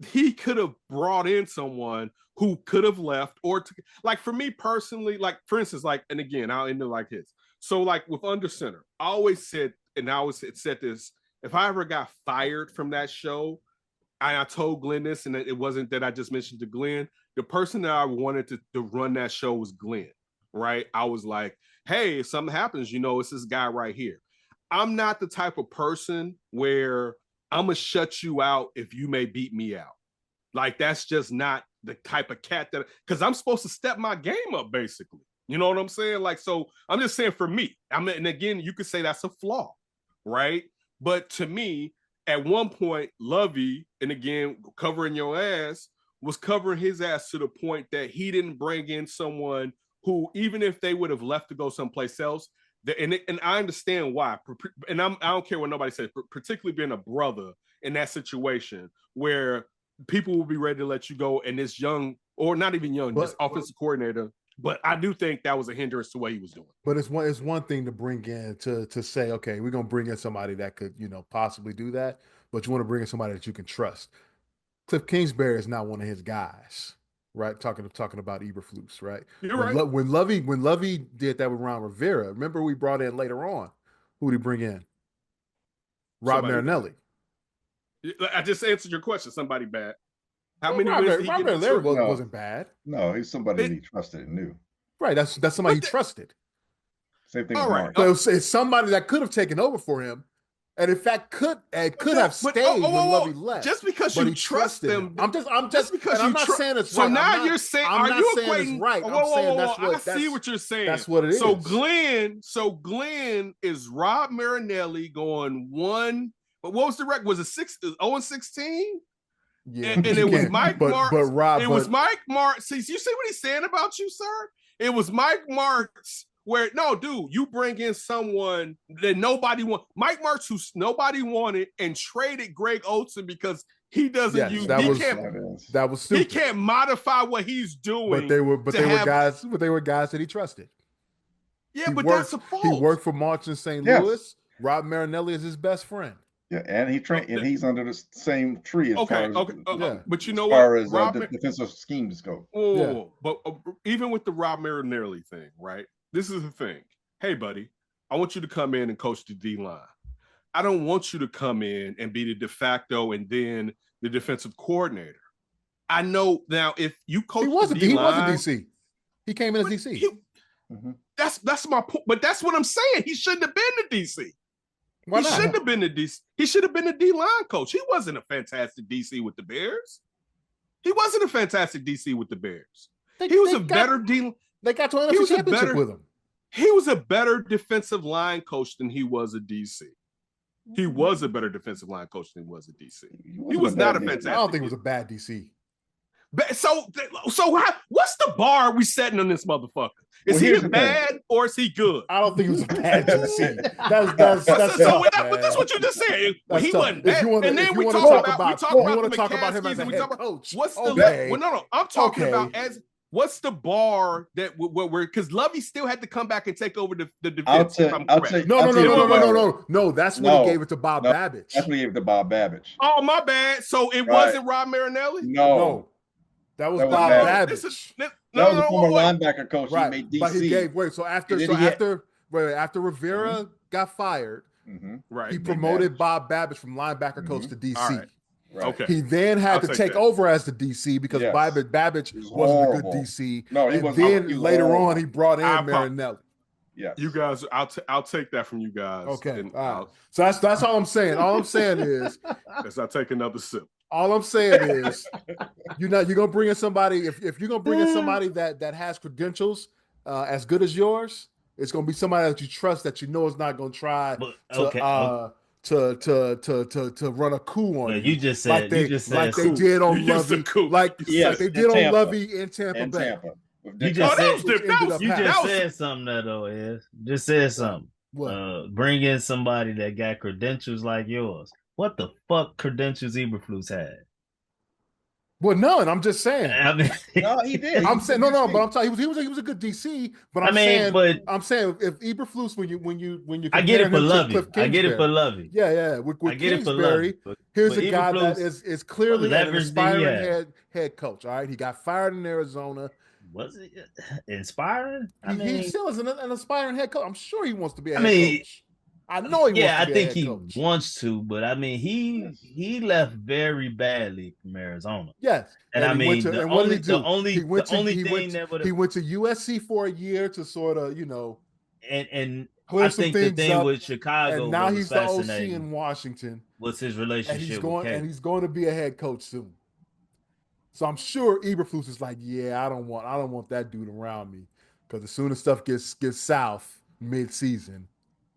he could have brought in someone who could have left, or like for me personally, like for instance, like, and again, I'll end it like this. So like with Under Center, I always said, and I always said this, if I ever got fired from that show, I told Glenn this, and it wasn't that I just mentioned to Glenn, the person that I wanted to run that show was Glenn, right? I was like, hey, if something happens, it's this guy right here. I'm not the type of person where I'm going to shut you out if you may beat me out. Like, that's just not the type of cat because I'm supposed to step my game up, basically. You know what I'm saying? Like, so I'm just saying for me, and again, you could say that's a flaw, right? But to me, at one point, Lovey, and again, covering your ass, was covering his ass to the point that he didn't bring in someone who, even if they would have left to go someplace else, and I understand why, and I don't care what nobody says, particularly being a brother in that situation where people will be ready to let you go, and this young, or not even young, this offensive coordinator. But I do think that was a hindrance to what he was doing. But it's one thing to bring in to say, okay, we're gonna bring in somebody that could, possibly do that. But you want to bring in somebody that you can trust. Cliff Kingsbury is not one of his guys, right? Talking about Eberflus, right? You're right. When Lovey did that with Ron Rivera, remember we brought in later on. Who did he bring in? Rob Marinelli. I just answered your question. Somebody bad. How many wins did he get? Rob Marinelli wasn't bad. No, he's somebody he trusted and knew. Right, that's somebody he trusted. Same thing. All right, so it's somebody that could have taken over for him, and in fact could have stayed when Lovey left. Just because you trust them, I'm just because I'm not saying it's right. So now you're saying, are you equating? Right. I'm saying that's what. I see what you're saying. That's what it is. So Glenn is Rob Marinelli going one. But what was the record? Was it 0-16? Yeah, and it was Mike Martz. But Rob, it was Mike Martz. See, you see what he's saying about you, sir? It was Mike Martz. Where no, dude, you bring in someone that nobody want. Mike Martz, who nobody wanted, and traded Greg Olsen because he doesn't use. That was stupid. He can't modify what he's doing. But they were guys that he trusted. Yeah, that's a fault. He worked for March in St. Louis. Rob Marinelli is his best friend. Yeah, and he trained, and he's under the same tree as far as but you know as what? Defensive schemes go. But even with the Rob Marinelli thing, right? This is the thing. Hey, buddy, I want you to come in and coach the D-line. I don't want you to come in and be the de facto and then the defensive coordinator. I know now if you coach he was a DC. He came in as DC. That's my point. But that's what I'm saying. He shouldn't have been the DC. Why not? Shouldn't have been the DC. He should have been the D-line coach. He wasn't a fantastic DC with the Bears. He wasn't a fantastic DC with the Bears. He was a better D. They got to an NFC championship with him. He was a better defensive line coach than he was a DC. He was a better defensive line coach than he was a DC. He was not a fantastic. I don't think it was a bad DC. So what's the bar we setting on this motherfucker? Is he bad or is he good? I don't think it was a bad DC. That's tough, but that's what you just said. He wasn't bad. And then we talk about him as a head coach. What's the level? No. I'm talking about as what's the bar that we're because Lovey still had to come back and take over the defense. No. That's when he gave it to Bob Babbage. That's when he gave it to Bob Babbage. Oh, my bad. So it wasn't Rob Marinelli? No. That was Bob Babbage. That was a former linebacker coach. Right. He made DC. But he gave after Rivera got fired, he promoted Bob Babbage from linebacker coach to DC. Right. Okay. He then had to take over as the DC because Babbage wasn't a good DC. No, he wasn't. Then later on, he brought in Marinelli. Yeah, you guys, I'll take that from you guys. Okay, so that's all I'm saying. All I'm saying is, as I take another sip. All I'm saying is, you're gonna bring in somebody. If you're gonna bring in somebody that has credentials as good as yours, it's gonna be somebody that you trust, that you know is not gonna try to run a coup on you. You just said they did on Lovey, like they did on Lovey in Tampa Bay. You just said something though, is just said something. What? Bring in somebody that got credentials like yours. What the fuck credentials Eberflus had? Well, none. I'm just saying. I mean, no, he did. I'm saying no, but I'm telling you, he was a good DC. But I'm saying if Eberflus when you I get it for Lovey. I get it for Lovey. Yeah. With Kingsbury, here's a guy that is clearly an aspiring head coach. All right, he got fired in Arizona. Was it inspiring? He still is an aspiring head coach. I'm sure he wants to be a head coach. I know he wants to be I think a head he coach. wants to, but I mean, he left very badly from Arizona. Yes, And I mean, and what did he do? He went he went to USC for a year to sort of, and clear I some think the things thing up. with Chicago And now was he's the OC fascinating in Washington, was his and relationship with K. he's going to be a head coach soon. So I'm sure Eberflus is like, yeah, I don't want that dude around me, because as soon as stuff gets south mid-season,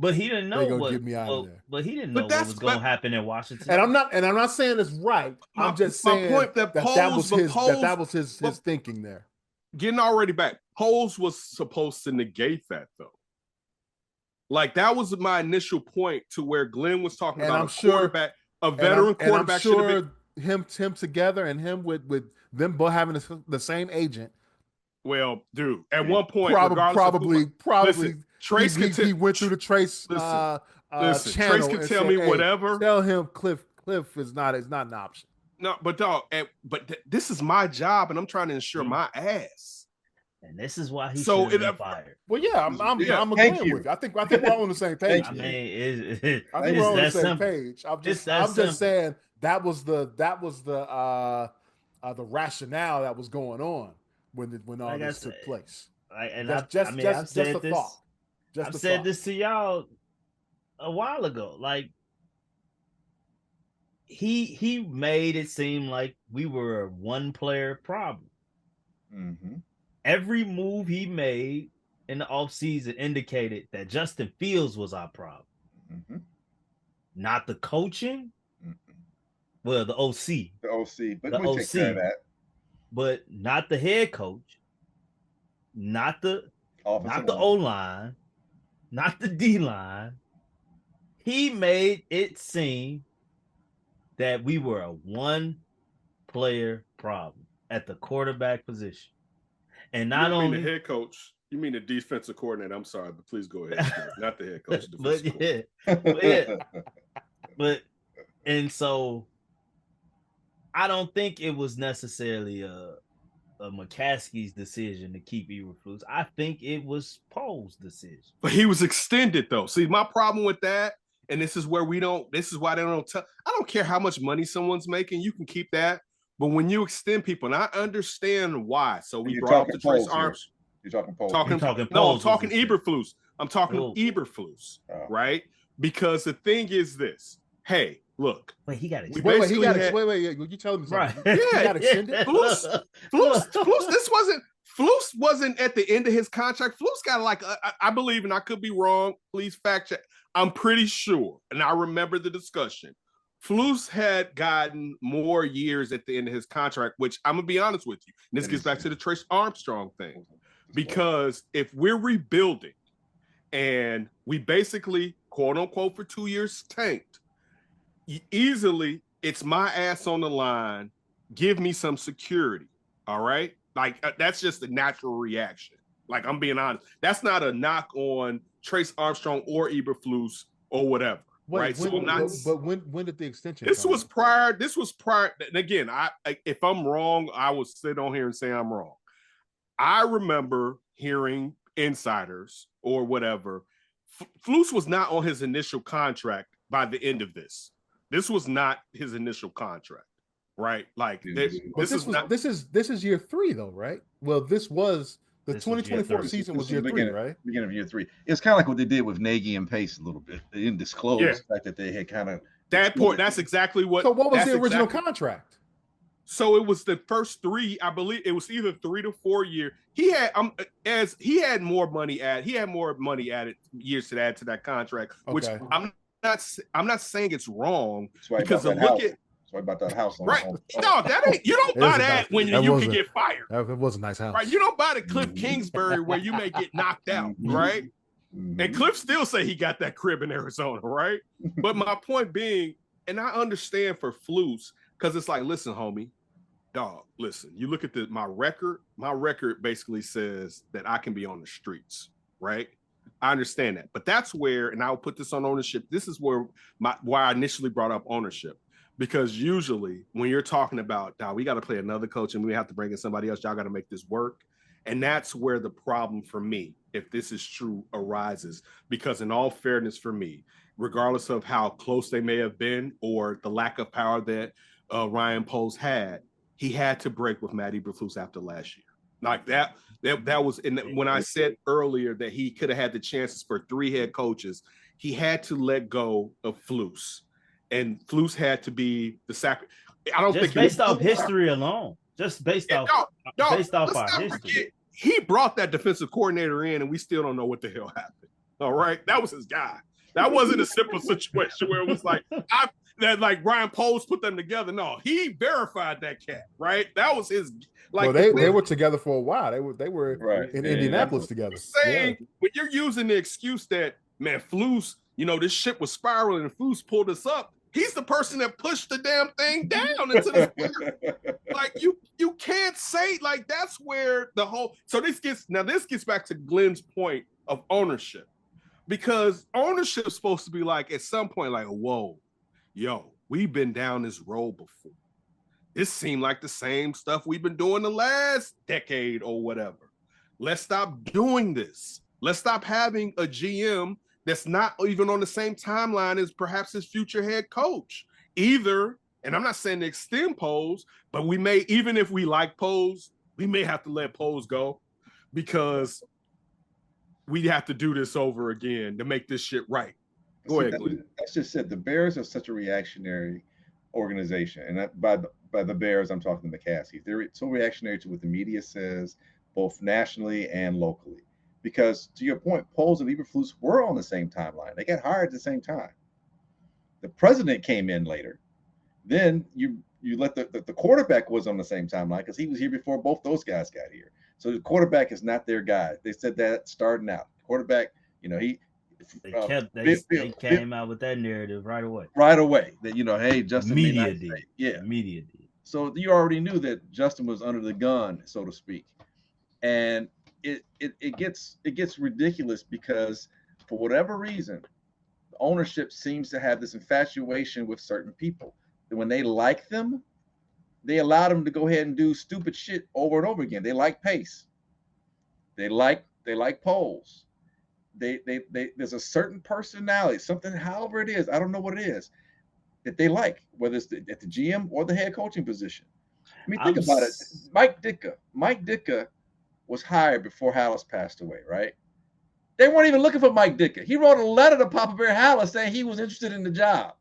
but he didn't know they're gonna get me out of there. But he didn't know what was going to happen in Washington. And I'm not saying it's right. I'm just saying point that was his thinking there. Getting already back, Poles was supposed to negate that though. Like that was my initial point to where Glenn was talking about quarterback, a veteran quarterback. I'm sure him together and him with them both having the same agent. Well, dude, at one point, probably. Listen, Trace he went through the Trace channel. Trace can tell me whatever. Tell him Cliff is not an option. No, but dog, this is my job, and I'm trying to ensure my ass. And this is why he should have been fired. Well, yeah, I'm agreeing with you. I think we're all on the same page. I mean, I think we're all on the same page. I'm just saying that was the rationale that was going on when all this took place. I've said this to y'all a while ago. Like he made it seem like we were a one-player problem. Mm-hmm. Every move he made in the offseason indicated that Justin Fields was our problem. Mm-hmm. Not the coaching. Mm-hmm. Well, the OC. The OC. But the we take care of that. But not the head coach. Not the O-line. Not the D-line. He made it seem that we were a one-player problem at the quarterback position. And not only the head coach, you mean the defensive coordinator. I'm sorry, but please go ahead. Not the head coach. And so I don't think it was necessarily a McCaskey's decision to keep Eberflus. I think it was Poles' decision. But he was extended though. See, my problem with that, and this is why they don't tell. I don't care how much money someone's making, you can keep that. But when you extend people, and I understand why. So we brought up the Trace Arms. You're talking Poles. No, I'm talking Eberflus. I'm talking Eberflus, right? Because the thing is this. Hey, look. Wait, he got extended. Wait, you telling me something? Right. Yeah, he got extended. Flus wasn't at the end of his contract. Flus got I believe, and I could be wrong. Please fact check. I'm pretty sure, and I remember the discussion. Flus had gotten more years at the end of his contract, which I'm going to be honest with you. And this gets back to the Trace Armstrong thing. Because if we're rebuilding and we basically, quote unquote, for 2 years tanked, easily it's my ass on the line. Give me some security. All right? Like, that's just a natural reaction. Like, I'm being honest. That's not a knock on Trace Armstrong or Eberflus or whatever. Right. When did the extension? This was prior. And again, if I'm wrong, I will sit on here and say I'm wrong. I remember hearing insiders or whatever. Flus was not on his initial contract by the end of this. This was not his initial contract, right? Like this is year 3 though, right? Well, this was. The 2024 season was year 3, right? Beginning of year 3. It's kind of like what they did with Nagy and Pace a little bit. They didn't disclose the fact that they had kind of that point. That's exactly what. So what was the original contract? So it was the first 3. I believe it was either 3 to 4 years. He had more money added years to add to that contract, which I'm not saying it's wrong because look at. Sorry about that house. Right. No, that ain't. You don't buy that when you can get fired. It was a nice house. Right. You don't buy the Cliff Kingsbury where you may get knocked out. Right. Mm-hmm. And Cliff still say he got that crib in Arizona. Right. But my point being, and I understand for Flus, because it's like, listen, homie, dog, listen, you look at my record. My record basically says that I can be on the streets. Right. I understand that. But that's where, and I'll put this on ownership. This is where why I initially brought up ownership. Because usually when you're talking about, we got to play another coach and we have to bring in somebody else, y'all got to make this work. And that's where the problem for me if this is true, arises. Because in all fairness for me, regardless of how close they may have been or the lack of power that Ryan Poles had, he had to break with Matt Eberflus after last year. Like that was, and when I said earlier that he could have had the chances for 3 head coaches, he had to let go of Flus, and Flus had to be the sacrifice. I don't think based off history alone, just based off our history. Forget, he brought that defensive coordinator in, and we still don't know what the hell happened. All right, that was his guy. That wasn't a simple situation where it was like like Ryan Poles put them together. No, he verified that cat. Right, that was his. Like, well, they were together for a while. They were right in Indianapolis together. Saying when you're using the excuse that man Flus, this shit was spiraling and Flus pulled us up. He's the person that pushed the damn thing down into the like you can't say like that's where the whole. So this gets back to Glenn's point of ownership, because ownership is supposed to be like at some point like, whoa, yo, we've been down this road before. This seemed like the same stuff we've been doing the last decade or whatever. Let's stop doing this. Let's stop having a GM that's not even on the same timeline as perhaps his future head coach. Either, and I'm not saying to extend Poles, but we may, even if we like Poles, we may have to let Poles go, because we have to do this over again to make this shit right. Go ahead, Glenn. That's just it. The Bears are such a reactionary organization, and that by the Bears, I'm talking to McCaskey. They're so reactionary to what the media says, both nationally and locally. Because to your point, Poles and Eberflus were on the same timeline. They got hired at the same time. The president came in later. Then you let the quarterback was on the same timeline because he was here before both those guys got here. So the quarterback is not their guy. They said that starting out. Quarterback, they came out with that narrative right away. Right away. That hey, Justin. Media did. Yeah. Media did. So you already knew that Justin was under the gun, so to speak. And it gets ridiculous because for whatever reason, the ownership seems to have this infatuation with certain people. And when they like them, they allow them to go ahead and do stupid shit over and over again. They like Pace. They like Poles. There's a certain personality, something, however it is, I don't know what it is, that they like, whether it's at the GM or the head coaching position. I mean, think about it. Mike Ditka was hired before Hallis passed away, right? They weren't even looking for Mike Ditka. He wrote a letter to Papa Bear Hallis saying he was interested in the job.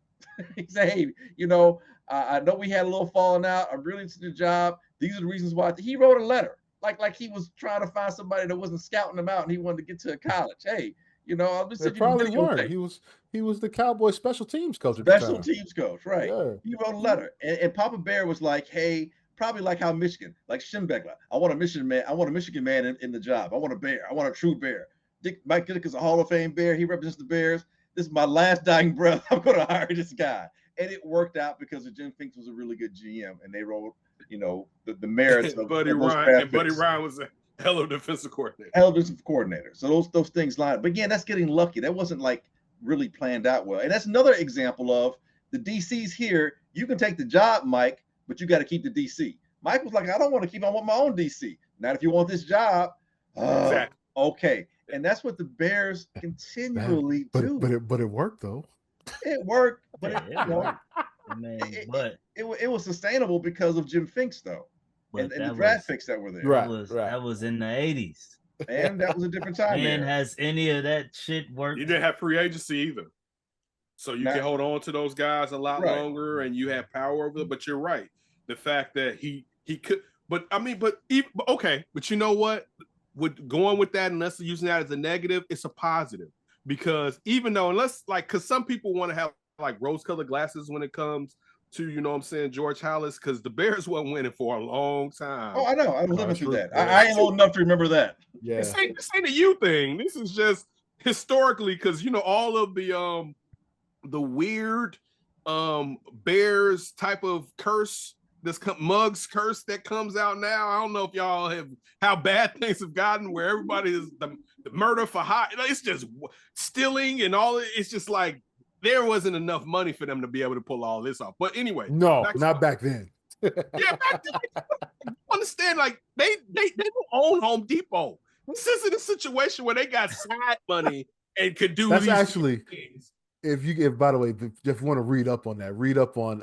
He said, hey, I know we had a little falling out. I'm really interested in the job. These are the reasons why. He wrote a letter. Like he was trying to find somebody that wasn't scouting him out and he wanted to get to a college. Hey, I'm just probably weren't. He was the Cowboys special teams coach. Special teams coach, right? Yeah. He wrote a letter, and Papa Bear was like, "Hey, probably like how Michigan, like Schembechler. I want a Michigan man in the job. I want a Bear. I want a true Bear. Mike Ditka's a Hall of Fame Bear. He represents the Bears. This is my last dying breath. I'm going to hire this guy." And it worked out because Jim Finks was a really good GM, and they wrote, the merits of Buddy Ryan. And Buddy Ryan was a hell of a defensive coordinator. So those things line up. But again, that's getting lucky. That wasn't like really planned out well. And that's another example of the DC's here. You can take the job, Mike, but you got to keep the DC. Mike was like, I don't want to keep. I want my own DC. Not if you want this job. Exactly. Okay. And that's what the Bears continually do. But it worked though. It worked, but it was sustainable because of Jim Finks though, and the draft picks that were there. That was in the 80s. And that was a different time. And has any of that shit worked? You didn't have free agency either. So you can hold on to those guys a lot longer and you have power over them. But you're right. The fact that he could, but you know what? With going with that and us using that as a negative, it's a positive. Because even though, because some people want to have like rose-colored glasses when it comes to, George Hallis, because the Bears weren't winning for a long time. Oh, I know. I'm living through that. I am old enough to remember that. Yeah. This ain't a you thing. This is just historically, because, all of the weird Bears type of curse, Muggs curse that comes out now. I don't know if y'all have how bad things have gotten where everybody is the murder for hire. It's just stealing and all. It's just like there wasn't enough money for them to be able to pull all this off. But anyway, no, not back then. Yeah, back then. Understand? Like they don't own Home Depot. This isn't a situation where they got side money and could do That's these actually things. if by the way, if you want to read up on that, read up on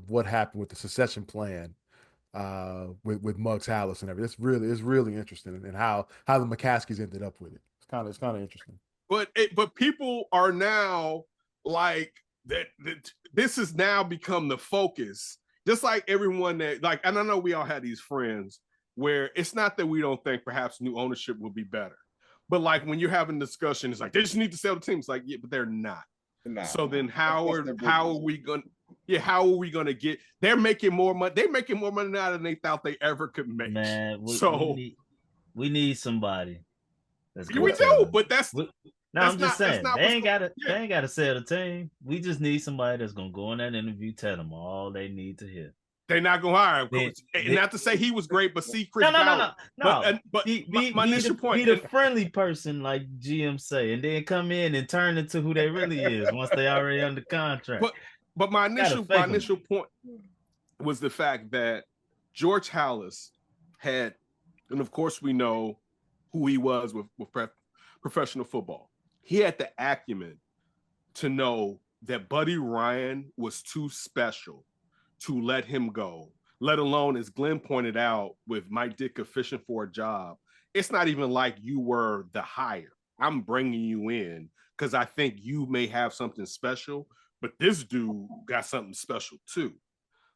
what happened with the succession plan with Muggs Hallis and everything. It's really interesting and how the McCaskies ended up with it. It's kind of interesting. But people are now like that this has now become the focus. Just like everyone that like, and I know we all had these friends where it's not that we don't think perhaps new ownership would be better. But like when you're having discussion, it's like they just need to sell the team. It's like, yeah, but they're not. So then how are we gonna get? They're making more money. They're making more money now than they thought they ever could make. Man, we need somebody. We do, but that's I'm just saying they ain't gotta sell the team. We just need somebody that's gonna go in that interview, tell them all they need to hear. They're not gonna hire him. Not to say he was great, but see Chris. No. But my initial point, be the friendly person, like GM say, and then come in and turn into who they really is once they already under contract. But my initial point was the fact that George Halas had, and of course we know who he was with professional football. He had the acumen to know that Buddy Ryan was too special to let him go, let alone, as Glenn pointed out, with Mike Ditka fishing for a job. It's not even like you were the hire. I'm bringing you in because I think you may have something special, but this dude got something special too.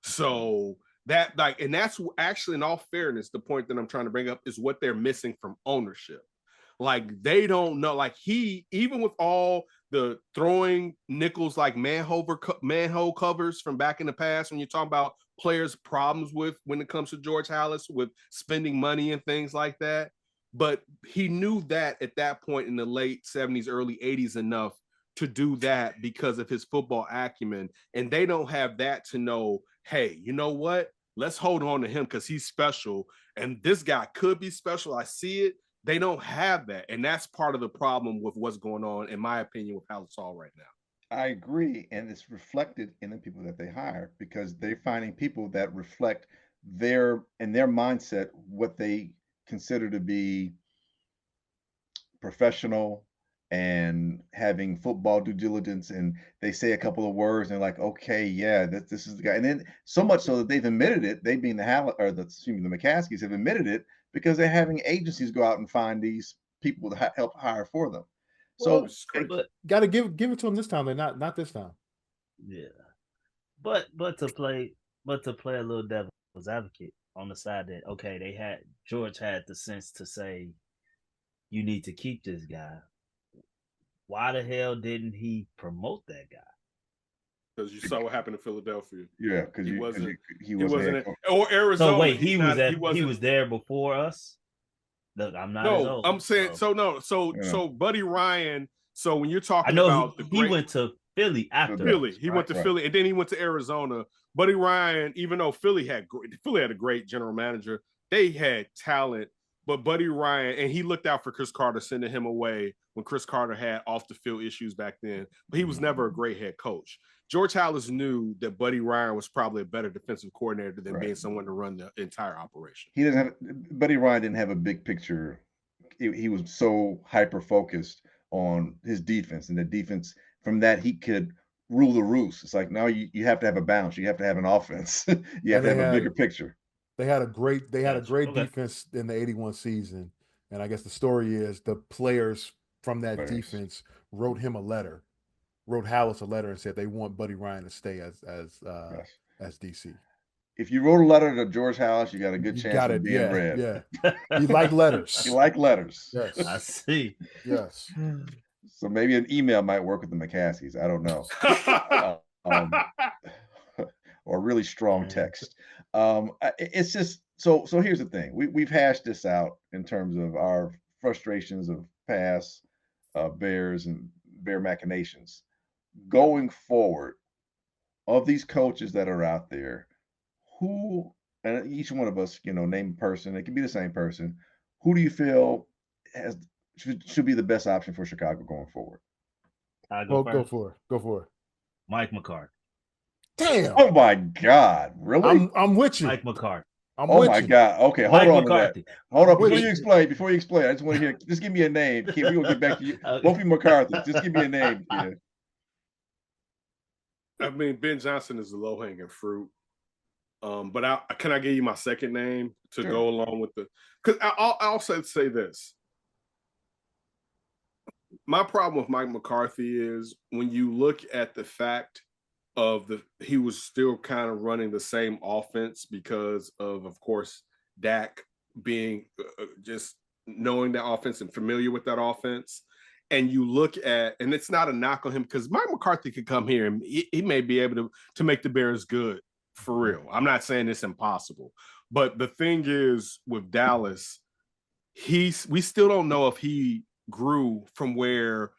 So that and that's actually, in all fairness, the point that I'm trying to bring up is what they're missing from ownership. Like they don't know, like even with all the throwing nickels like manhole covers from back in the past, when you're talking about players' problems with when it comes to George Halas with spending money and things like that. But he knew that at that point in the late 70s, early 80s enough to do that because of his football acumen. And they don't have that to know, hey, you know what? Let's hold on to him because he's special. And this guy could be special. I see it. They don't have that. And that's part of the problem with what's going on, in my opinion, with Halas Hall right now. I agree. And it's reflected in the people that they hire because they're finding people that reflect their mindset, what they consider to be professional and having football due diligence. And they say a couple of words and they're like, okay, yeah, this is the guy. And then so much so that they've admitted it, they being the McCaskies have admitted it, because they're having agencies go out and find these people to help hire for them. So got to give it to them this time. They're not this time. Yeah, but to play a little devil's advocate on the side that, okay, George had the sense to say, you need to keep this guy. Why the hell didn't he promote that guy? Because you saw what happened in Philadelphia. Yeah, because he wasn't or Arizona. So wait, he was there before us. Look, I'm not. No, I'm saying so. Buddy Ryan. So when you're talking about he went to Philly after Philly, he went to Philly, and then he went to Arizona. Buddy Ryan, even though Philly had a great general manager, they had talent. But Buddy Ryan, and he looked out for Chris Carter, sending him away when Chris Carter had off the field issues back then. But he was never a great head coach. George Halas knew that Buddy Ryan was probably a better defensive coordinator than being someone to run the entire operation. Buddy Ryan didn't have a big picture. He was so hyper focused on his defense, and the defense, from that he could rule the roost. It's like, now you have to have a balance. You have to have an offense. You have to have a bigger picture. They had a great defense in the 81 season. And I guess the story is the players from that defense wrote Halas a letter and said they want Buddy Ryan to stay as DC. If you wrote a letter to George Halas, you got a good chance of being read. Yeah. You like letters. You like letters. Yes. I see. Yes. So maybe an email might work with the McCaskies. I don't know. Or really strong text. It's just so here's the thing. We've hashed this out in terms of our frustrations of past Bears and Bear machinations. Going forward, of these coaches that are out there, who, and each one of us, name a person, it can be the same person, who do you feel should be the best option for Chicago going forward? Go for it. Mike McCarthy. Damn. Oh my God! Really? I'm with you. Mike McCarthy. Oh my God. Okay, hold on McCarthy. to that. Hold on. Before you explain, I just want to hear. Just give me a name. Kid, we're gonna get back to you. Both of you McCarthy. Just give me a name, kid. I mean, Ben Johnson is the low-hanging fruit. But can I give you my second name to go along with the? Because I'll also say this. My problem with Mike McCarthy is when you look at the fact of he was still kind of running the same offense because of course, Dak being just knowing the offense and familiar with that offense. And you look at, and it's not a knock on him because Mike McCarthy could come here and he may be able to make the Bears good for real. I'm not saying it's impossible, but the thing is with Dallas, we still don't know if he grew from where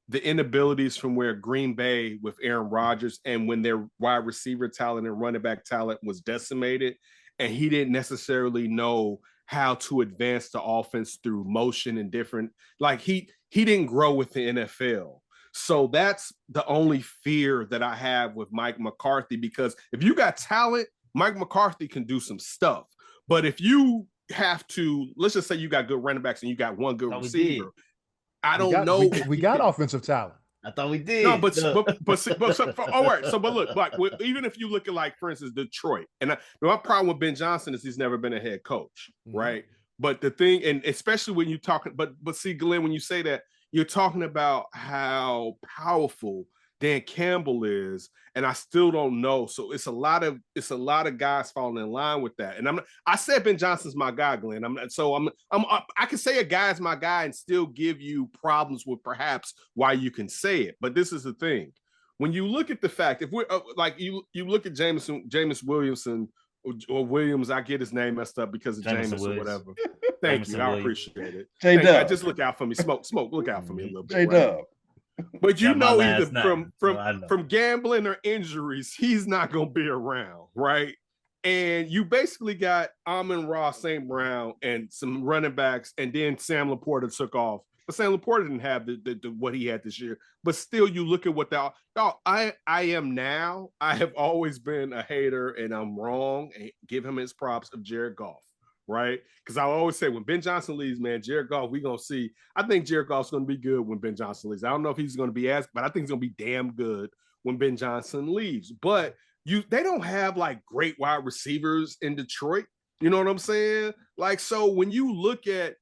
the inabilities from where Green Bay with Aaron Rodgers and when their wide receiver talent and running back talent was decimated, and he didn't necessarily know how to advance the offense through motion and different, like he didn't grow with the NFL. So that's the only fear that I have with Mike McCarthy, because if you got talent, Mike McCarthy can do some stuff. But if you have to, let's just say you got good running backs and you got one good receiver, I don't know. We got offensive talent. I thought we did. No, but all right. So, but look, like even if you look at, like, for instance, Detroit, and my problem with Ben Johnson is he's never been a head coach, right? But the thing, and especially when you talk, but see, Glenn, when you say that, you're talking about how powerful Dan Campbell is, and I still don't know. So it's a lot of guys falling in line with that. And I said Ben Johnson's my guy, Glenn. I can say a guy's my guy and still give you problems with perhaps why you can say it. But this is the thing. When you look at the fact, if we're like you look at Jameis Williamson or Williams, I get his name messed up because of Jameis or whatever. Thank you. I appreciate it. J-Dub. Just look out for me. Smoke, look out for me a little bit. J-Dub. Right? But you know, either from gambling or injuries, he's not going to be around, right? And you basically got Amon-Ra St. Brown and some running backs, and then Sam Laporta took off. But Sam Laporta didn't have the what he had this year. But still, you look at what I am now. I have always been a hater, and I'm wrong. And give him his props of Jared Goff, right? Because I always say when Ben Johnson leaves, man, Jared Goff, we're going to see. I think Jared Goff's going to be good when Ben Johnson leaves. I don't know if he's going to be but I think he's going to be damn good when Ben Johnson leaves. But they don't have like great wide receivers in Detroit. You know what I'm saying? Like, so when you look at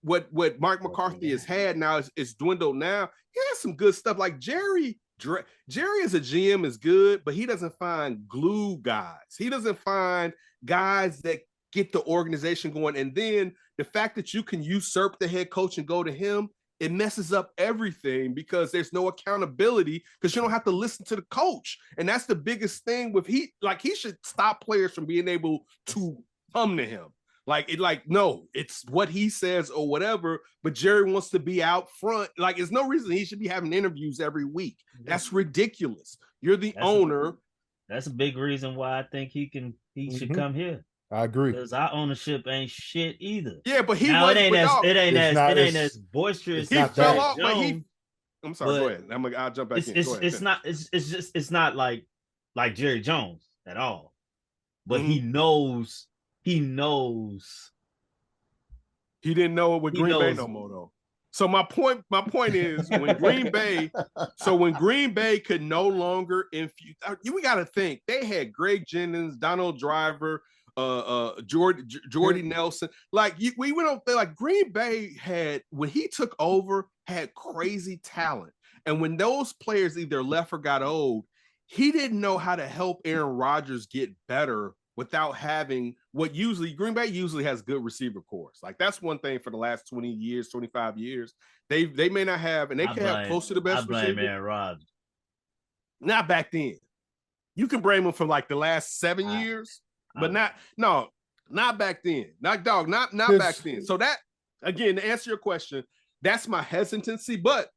what Mike McCarthy has had now, it's dwindled now. He has some good stuff. Like Jerry as a GM is good, but he doesn't find glue guys. He doesn't find guys that get the organization going. And then the fact that you can usurp the head coach and go to him, it messes up everything because there's no accountability because you don't have to listen to the coach. And that's the biggest thing with he should stop players from being able to come to him. No, it's what he says or whatever, but Jerry wants to be out front. Like, there's no reason he should be having interviews every week. That's ridiculous. You're the owner. That's a big reason why I think he should come here. I agree. Because our ownership ain't shit either. Yeah, but it ain't as boisterous. He fell off, but I'm sorry, go ahead. I'll jump back in. It's not like Jerry Jones at all. But he knows. He didn't know it with Green Bay no more though. So my point is when Green Bay could no longer infuse, we got to think they had Greg Jennings, Donald Driver, Jordy Nelson. Like we went up there, like Green Bay had, when he took over, had crazy talent. And when those players either left or got old, he didn't know how to help Aaron Rodgers get better without having Green Bay usually has good receiver corps. Like that's one thing for the last 20 years, 25 years. They may not have, and they can have close to the best receiver. I blame Aaron Rodgers. Not back then. You can blame him for like the last 7 years, but not back then. Not back then. So that, again, to answer your question, that's my hesitancy, but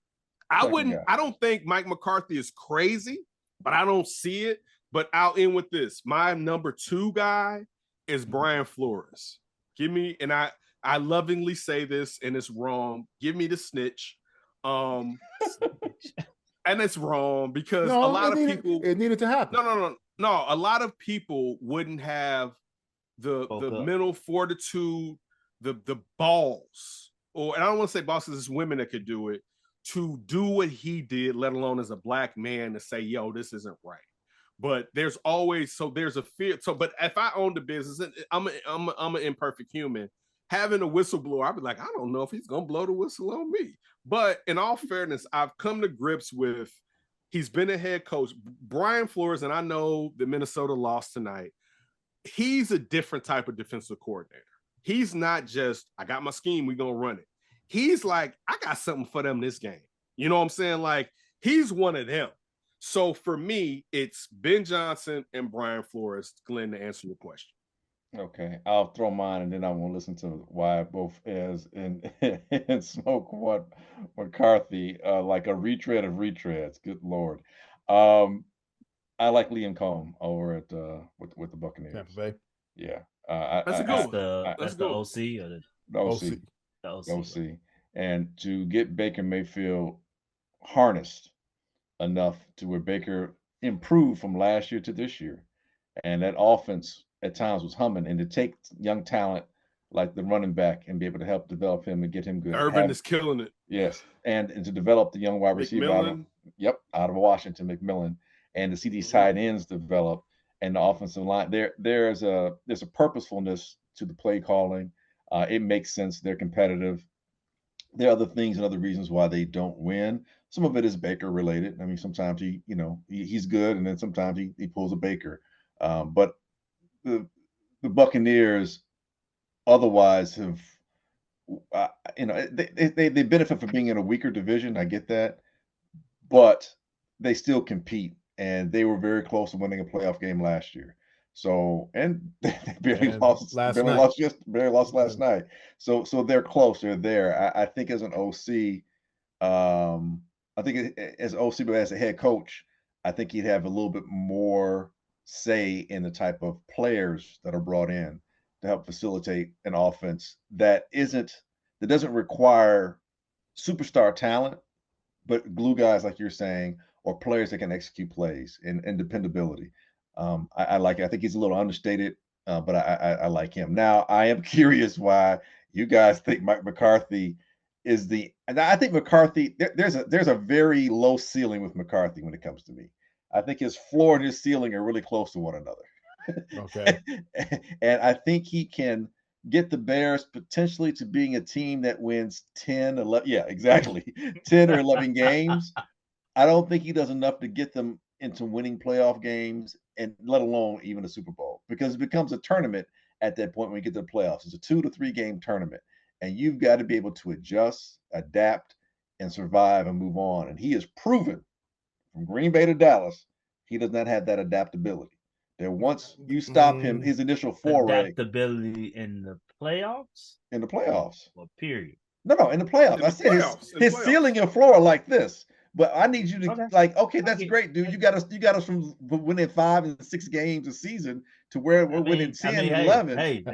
I don't think Mike McCarthy is crazy, but I don't see it. But I'll end with this. My number 2 guy is Brian Flores. Give me, and I lovingly say this, and it's wrong. Give me the snitch. And it's wrong because a lot of people. It needed to happen. No. A lot of people wouldn't have the mental fortitude, the balls, and I don't want to say balls because it's women that could do it, to do what he did, let alone as a black man to say, yo, this isn't right. But there's a fear. So, but if I owned the business, I'm an imperfect human. Having a whistleblower, I'd be like, I don't know if he's gonna blow the whistle on me. But in all fairness, I've come to grips with he's been a head coach. Brian Flores, and I know that Minnesota lost tonight. He's a different type of defensive coordinator. He's not just, I got my scheme, we're gonna run it. He's like, I got something for them this game. You know what I'm saying? Like, he's one of them. So for me, it's Ben Johnson and Brian Flores. Glenn, to answer your question. Okay, I'll throw mine, and then I won't listen to why both Ez and Smoke want McCarthy like a retread of retreads. Good Lord. I like Liam Cohn over at with the Buccaneers. Tampa Bay. Yeah, that's the OC or the OC. The OC. OC. And to get Baker Mayfield harnessed enough to where Baker improved from last year to this year, and that offense at times was humming, and to take young talent like the running back and be able to help develop him and get him good. Urban is killing it. Yes, and to develop the young wide receiver out of Washington, McMillan, and to see these tight ends develop and the offensive line. There's a purposefulness to the play calling. It makes sense. They're competitive. There are other things and other reasons why they don't win. Some of it is Baker related. I mean, sometimes he's good, and then sometimes he pulls a Baker. But the Buccaneers otherwise have, they benefit from being in a weaker division. I get that, but they still compete, and they were very close to winning a playoff game last year. So, and they barely lost last night. So they're close. They're there. I think as an OC, I think as OC, but as a head coach, I think he'd have a little bit more say in the type of players that are brought in to help facilitate an offense that doesn't require superstar talent, but glue guys like you're saying, or players that can execute plays and dependability. I like it. I think he's a little understated, but I like him. Now, I am curious why you guys think Mike McCarthy is and I think McCarthy, there's a very low ceiling with McCarthy when it comes to me. I think his floor and his ceiling are really close to one another. Okay. And I think he can get the Bears potentially to being a team that wins 10, 11, 10 or 11 games. I don't think he does enough to get them into winning playoff games, and let alone even a Super Bowl, because it becomes a tournament at that point when you get to the playoffs. It's a 2 to 3 game tournament, and you've got to be able to adjust, adapt, and survive and move on. And he has proven from Green Bay to Dallas, he does not have that adaptability. That once you stop him, his initial foray. Adaptability in the playoffs? In the playoffs. Well, period. No, in the playoffs. I said his ceiling and floor are like this. But I need you to okay, that's great, dude. You got us from winning 5 and 6 games a season to where we're winning 10 and 11. Hey,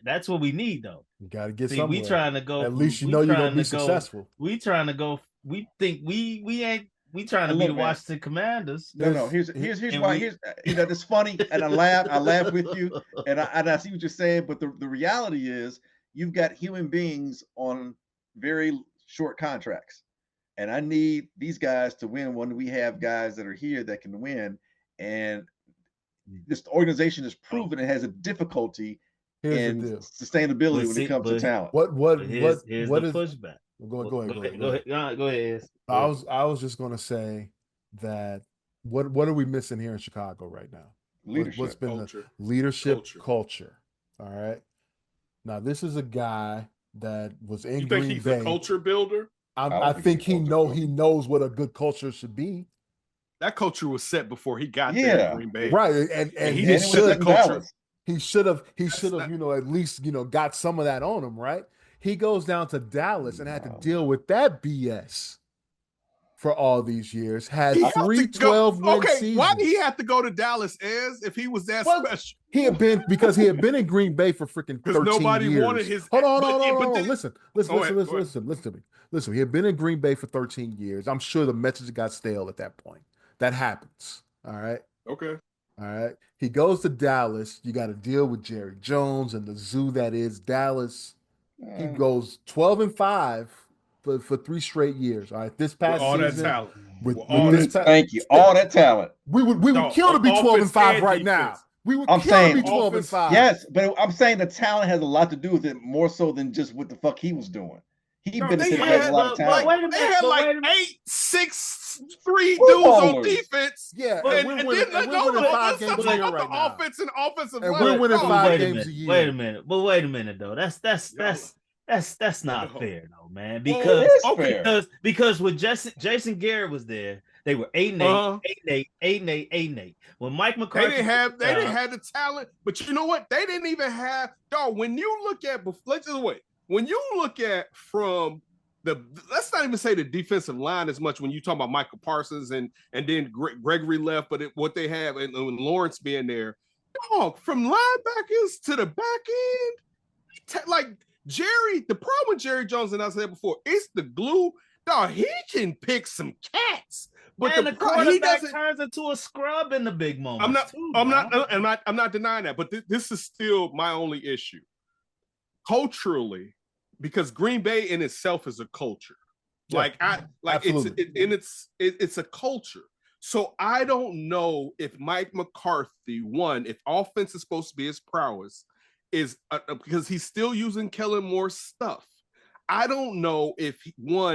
that's what we need, though. You got to get somewhere. We trying to go. At least you're gonna be successful. We trying to go. We think we ain't. We trying to be the Washington Commanders. No. Here's why. It's funny, and I laugh with you, and I see what you're saying. But the reality is, you've got human beings on very short contracts. And I need these guys to win when we have guys that are here that can win. And this organization has proven it has a difficulty in sustainability when it comes to talent. Here's the pushback. Go ahead. I was just going to say that what are we missing here in Chicago right now? Leadership. What's been culture. The leadership culture? All right. Now this is a guy that was in Green Bay. You think he's a culture builder? I think he knows what a good culture should be. That culture was set before he got there in Green Bay. Right. And he should culture. He should have, at least, got some of that on him, right? He goes down to Dallas and had to deal with that BS for all these years. Had 3 12-win seasons. Why did he have to go to Dallas, if he was that special? He had been in Green Bay for freaking 13 nobody years. Wanted his. Hold on. Listen to me. Listen, he had been in Green Bay for 13 years. I'm sure the message got stale at that point. That happens. All right. Okay. All right. He goes to Dallas. You got to deal with Jerry Jones and the zoo that is Dallas. He goes 12-5 for 3 straight years. All right. This With past all that season, talent. with all this that Thank you. All that talent. we would kill to be 12-5 right now. We would I'm kill saying to be 12-5. Yes, but I'm saying the talent has a lot to do with it more so than just what the fuck he was doing. He benefited from a lot of talent. Wait a minute. They had like 8-6-3 dudes on defense. Yeah, and then we're winning 5 games a year right now. Offense and offensive and line. we're winning 5 games a year. Wait a minute, but wait a minute though. That's not fair though, man. Because when Jason Garrett was there, they were 8-8, 8-8, 8-8. When Mike McCarthy, they didn't have the talent, but you know what? They didn't even have dog. When you look at when you look at from let's not even say the defensive line as much when you talk about Michael Parsons and then Gregory left, but what they have and Lawrence being there, dog, from linebackers to the back end, like Jerry. The problem with Jerry Jones, and I said before, it's the glue. Dog, he can pick some cats. But the quarterback turns into a scrub in the big moments. I'm not denying that, but this is still my only issue. Culturally, because Green Bay in itself is a culture. Yeah, it's a culture. So I don't know if Mike McCarthy, if offense is supposed to be his prowess, is because he's still using Kellen Moore's stuff. I don't know if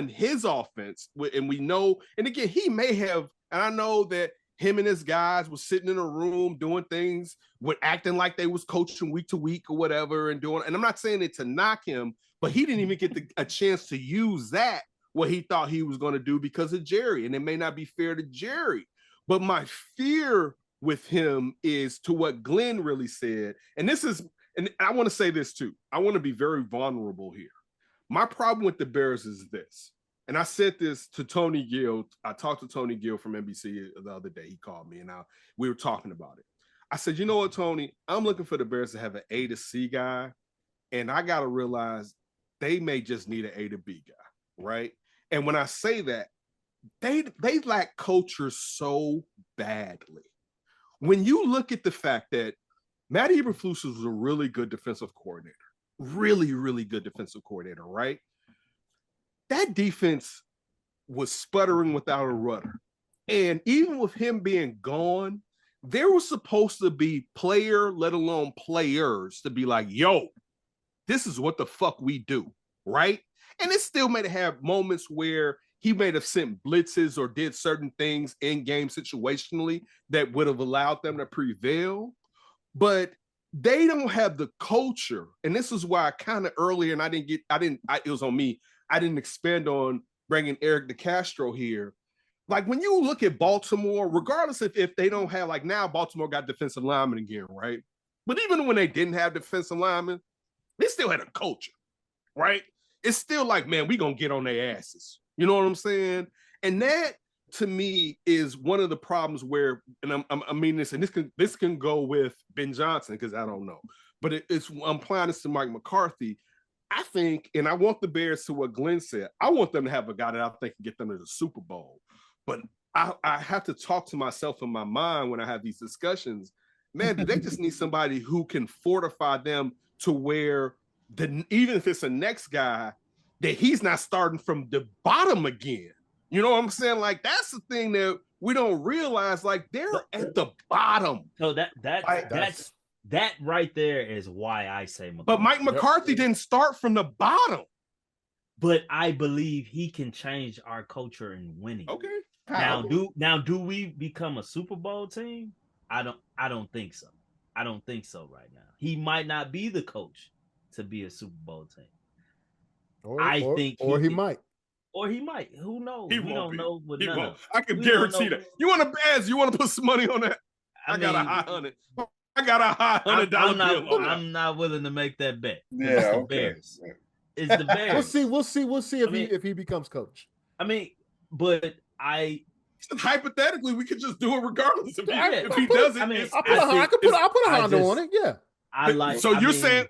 his offense, and we know, and again, he may have, and I know that him and his guys were sitting in a room doing things, acting like they was coaching week to week or whatever, and I'm not saying it to knock him, but he didn't even get a chance to use that, what he thought he was going to do because of Jerry, and it may not be fair to Jerry. But my fear with him is to what Glenn really said, and I want to say this too. I want to be very vulnerable here. My problem with the Bears is this, and I said this to Tony Gill. I talked to Tony Gill from NBC the other day. He called me, and we were talking about it. I said, you know what, Tony? I'm looking for the Bears to have an A to C guy, and I got to realize they may just need an A to B guy, right? And when I say that, they lack culture so badly. When you look at the fact that Matt Eberflus was a really good defensive coordinator, really, really good defensive coordinator, right? That defense was sputtering without a rudder. And even with him being gone, there was supposed to be let alone players, to be like, yo, this is what the fuck we do, right? And it still may have moments where he may have sent blitzes or did certain things in game situationally that would have allowed them to prevail. But they don't have the culture. And this is why I kind of earlier, and it was on me. I didn't expand on bringing Eric DeCastro here. Like when you look at Baltimore, regardless if they don't have, like now Baltimore got defensive linemen again, right? But even when they didn't have defensive linemen, they still had a culture, right? It's still like, man, we gonna get on their asses. You know what I'm saying? And that to me is one of the problems where, and I mean this, and this can go with Ben Johnson because I don't know, but I'm applying this to Mike McCarthy. I think, and I want the Bears to what Glenn said. I want them to have a guy that I think can get them to the Super Bowl. But I have to talk to myself in my mind when I have these discussions. Man, do they just need somebody who can fortify them to where even if it's a next guy, that he's not starting from the bottom again. You know what I'm saying? Like that's the thing that we don't realize. Like they're at the bottom. So that right there is why I say McCarthy. But Mike McCarthy didn't start from the bottom. But I believe he can change our culture in winning. Okay. Now do we become a Super Bowl team? I don't think so. I don't think so right now. He might not be the coach to be a Super Bowl team. He might. Or he might. Who knows? We don't know. He won't. I can guarantee that. You want to Bears? You want to put some money on that? I got a high $100 bill. I'm not willing to make that bet. Yeah, it's the Bears. It's the Bears. We'll see if he becomes coach. I mean, but hypothetically, we could just do it regardless if he doesn't. I mean, I'll put a Honda on it. Yeah. You're saying,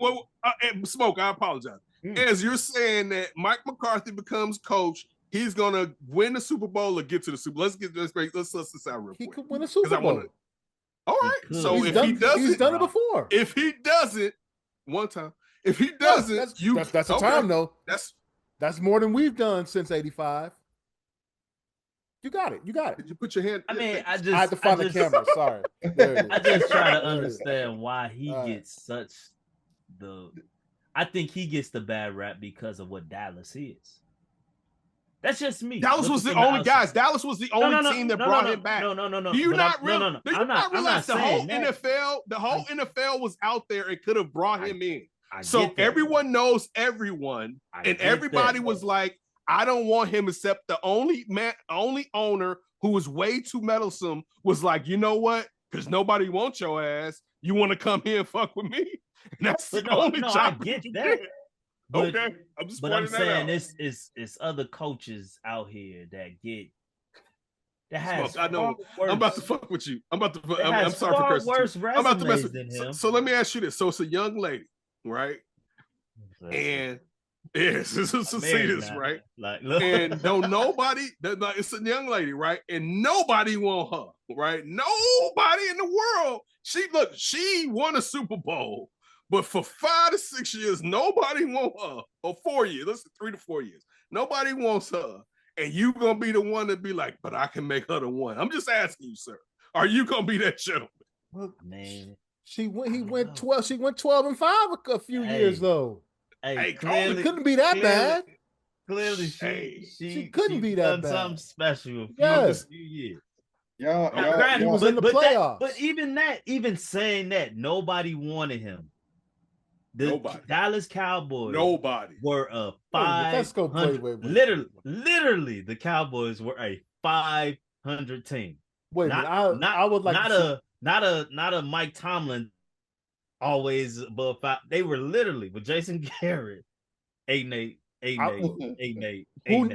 Smoke. I apologize. As you're saying that Mike McCarthy becomes coach, he's gonna win the Super Bowl or get to the Super Bowl. Let's suss this out real quick. He could win a Super Bowl. All right. So he's if done, he doesn't, he's done it before. If he doesn't, one time. If he doesn't, that's a time though. That's more than we've done since '85. You got it. Did you put your hand? I mean, I had to find the camera. Sorry. I just try to understand why he gets such the. I think he gets the bad rap because of what Dallas is. That's just me. Dallas was the only guys. Dallas was the only team that brought him back. No. Do you not realize? Do you not realize the whole NFL? The whole NFL was out there and could have brought him in. So everyone knows everyone, and everybody was like, I don't want him, except the only owner who was way too meddlesome was like, you know what? Because nobody wants your ass. You want to come here and fuck with me? And that's the only job. I get that. But, okay, I'm just. But I'm saying it's other coaches out here that has. I know. I'm about to fuck with you. I'm sorry for cursing. Worse I'm about to mess with him. So let me ask you this. So it's a young lady, right? And yes, this is see this, right? Like, and nobody, it's a young lady, right? And nobody want her, right? Nobody in the world. She won a Super Bowl, but for 5 to 6 years, nobody want her. Or 4 years, let's say 3 to 4 years. Nobody wants her. And you gonna be the one to be like, but I can make her the one. I'm just asking you, sir. Are you gonna be that gentleman? Look, man. He went 12. She went 12-5 a few years though. Hey, clearly, it couldn't be that bad. Clearly, she couldn't be that bad. Something special. Yes. Few years. He was in the playoffs. But even saying that, nobody wanted him. The Dallas Cowboys were a 500. Let's go play. Literally, the Cowboys were a 500 team. Wait, I would like not a Mike Tomlin. Always above 5. They were literally with Jason Garrett, 8-8.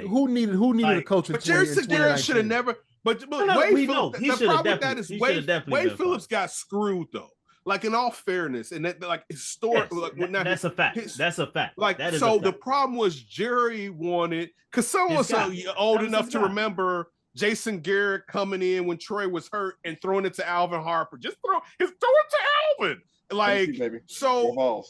Who needed a coach? But Jason Garrett should have never. But Wade Phillips, the problem with that is Wade Phillips got screwed though. Like in all fairness, and that like historic. Yes, that's a fact. That's a fact. Like so, the problem was Jerry wanted because someone's old enough to remember Jason Garrett coming in when Troy was hurt and throwing it to Alvin Harper. Just throw it to Alvin. Like so,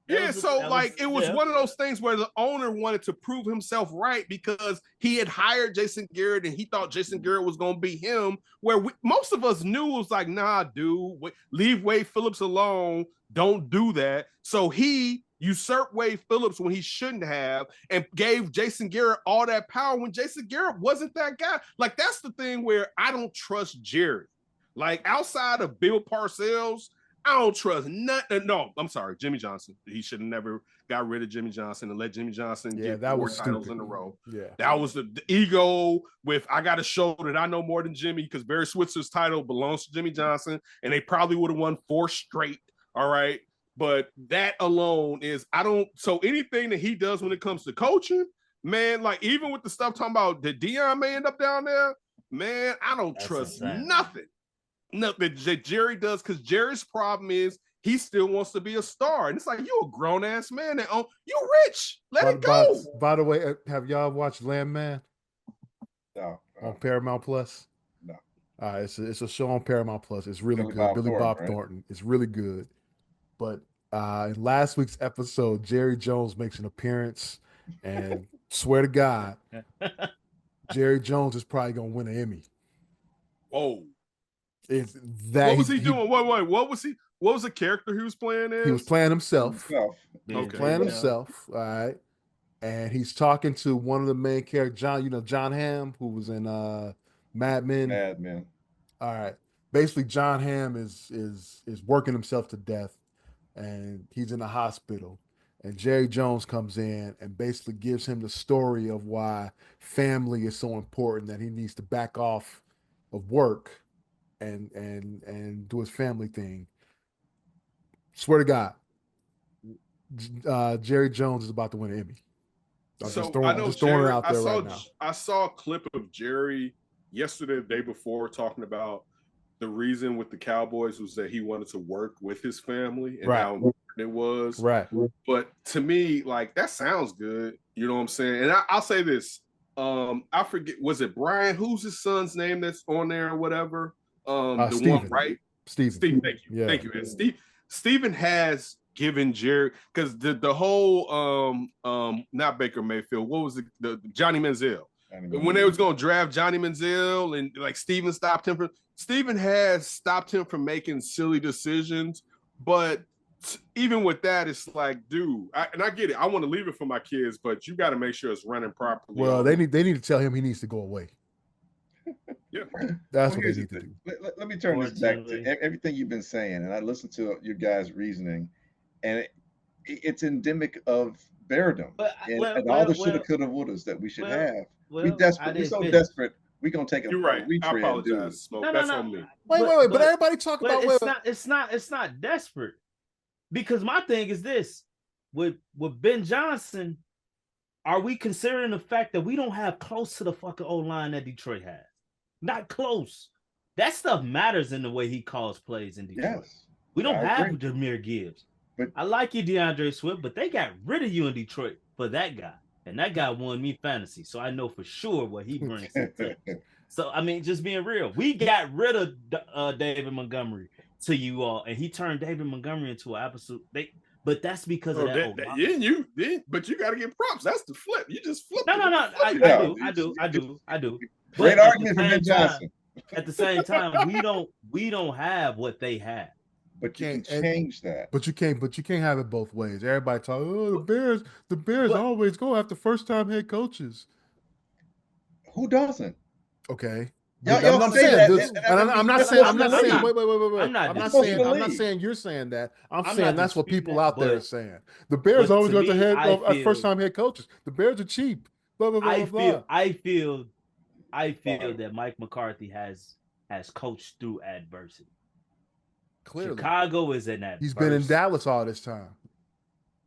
it was one of those things where the owner wanted to prove himself right because he had hired Jason Garrett and he thought Jason Garrett was going to be him. Where most of us knew it was like, nah, dude, leave Wade Phillips alone. Don't do that. So he usurped Wade Phillips when he shouldn't have and gave Jason Garrett all that power when Jason Garrett wasn't that guy. Like that's the thing where I don't trust Jerry. Like outside of Bill Parcells, I don't trust nothing. No, I'm sorry, Jimmy Johnson. He should have never got rid of Jimmy Johnson and let Jimmy Johnson get 4 titles in a row. Yeah, that was the ego with I got to show that I know more than Jimmy because Barry Switzer's title belongs to Jimmy Johnson, and they probably would have won 4 straight. All right, but that alone is So anything that he does when it comes to coaching, man, like even with the stuff talking about the Deion may end up down there, man, I don't trust nothing. Nothing that Jerry does because Jerry's problem is he still wants to be a star, and it's like you a grown ass man and you rich. Let it go. By the way, have y'all watched Landman? No. On Paramount Plus. No. It's a show on Paramount Plus. It's really good. Billy Bob Thornton. It's really good. But in last week's episode, Jerry Jones makes an appearance, and swear to God, Jerry Jones is probably gonna win an Emmy. Whoa. What was he doing? Wait. What was the character he was playing as? He was playing himself. Okay. Playing himself. All right. And he's talking to one of the main characters, John Hamm, who was in Mad Men. All right. Basically, John Hamm is working himself to death, and he's in the hospital. And Jerry Jones comes in and basically gives him the story of why family is so important that he needs to back off of work and do his family thing. Swear to God, Jerry Jones is about to win an Emmy. I'm just throwing it out there right now. I saw a clip of Jerry yesterday, the day before, talking about the reason with the Cowboys was that he wanted to work with his family and how important it was. Right. But to me, like that sounds good. You know what I'm saying? And I'll say this. I forget, was it Brian? Who's his son's name that's on there or whatever? The Steven. one, right? Steven. Thank you. Thank you. And Steven has given Jerry, because the whole not Baker Mayfield, what was the Johnny Manziel? When they was going to draft Johnny Manziel and like Steven stopped him from, Steven has stopped him from making silly decisions, but even with that, it's like, dude, I get it. I want to leave it for my kids, but you got to make sure it's running properly. Well, they need to tell him he needs to go away. Yeah, that's what they need to do. Let me turn this back to everything you've been saying, and I listened to your guys' reasoning, and it's endemic of Beardom and all the shoulda, coulda, wouldas that we should have. We desperate. We're so desperate. We're gonna take a You're right. I apologize, Smoke. That's on me. Wait. But everybody talk about it's not desperate, because my thing is this: with Ben Johnson, are we considering the fact that we don't have close to the fucking O-line that Detroit has? Not close. That stuff matters in the way he calls plays in Detroit. Yes, we don't have Jahmyr Gibbs. But I like you, DeAndre Swift, but they got rid of you in Detroit for that guy. And that guy won me fantasy. So I know for sure what he brings to the team. So, I mean, just being real. We got rid of David Montgomery to you all, and he turned David Montgomery into an absolute... But that's because of that. But you got to get props. That's the flip. You just flip. No. I do. Great argument for Ben Johnson. At the same time, we don't have what they have. But you can change that. But you can't have it both ways. Everybody talk, the Bears always go after first-time head coaches. Who doesn't? Okay. I'm not saying you're saying that. I'm saying that's what people out there are saying. The Bears always go after first-time head coaches. The Bears are cheap. Blah blah blah blah. I feel that Mike McCarthy has coached through adversity. Clearly. Chicago is in that. He's been in Dallas all this time.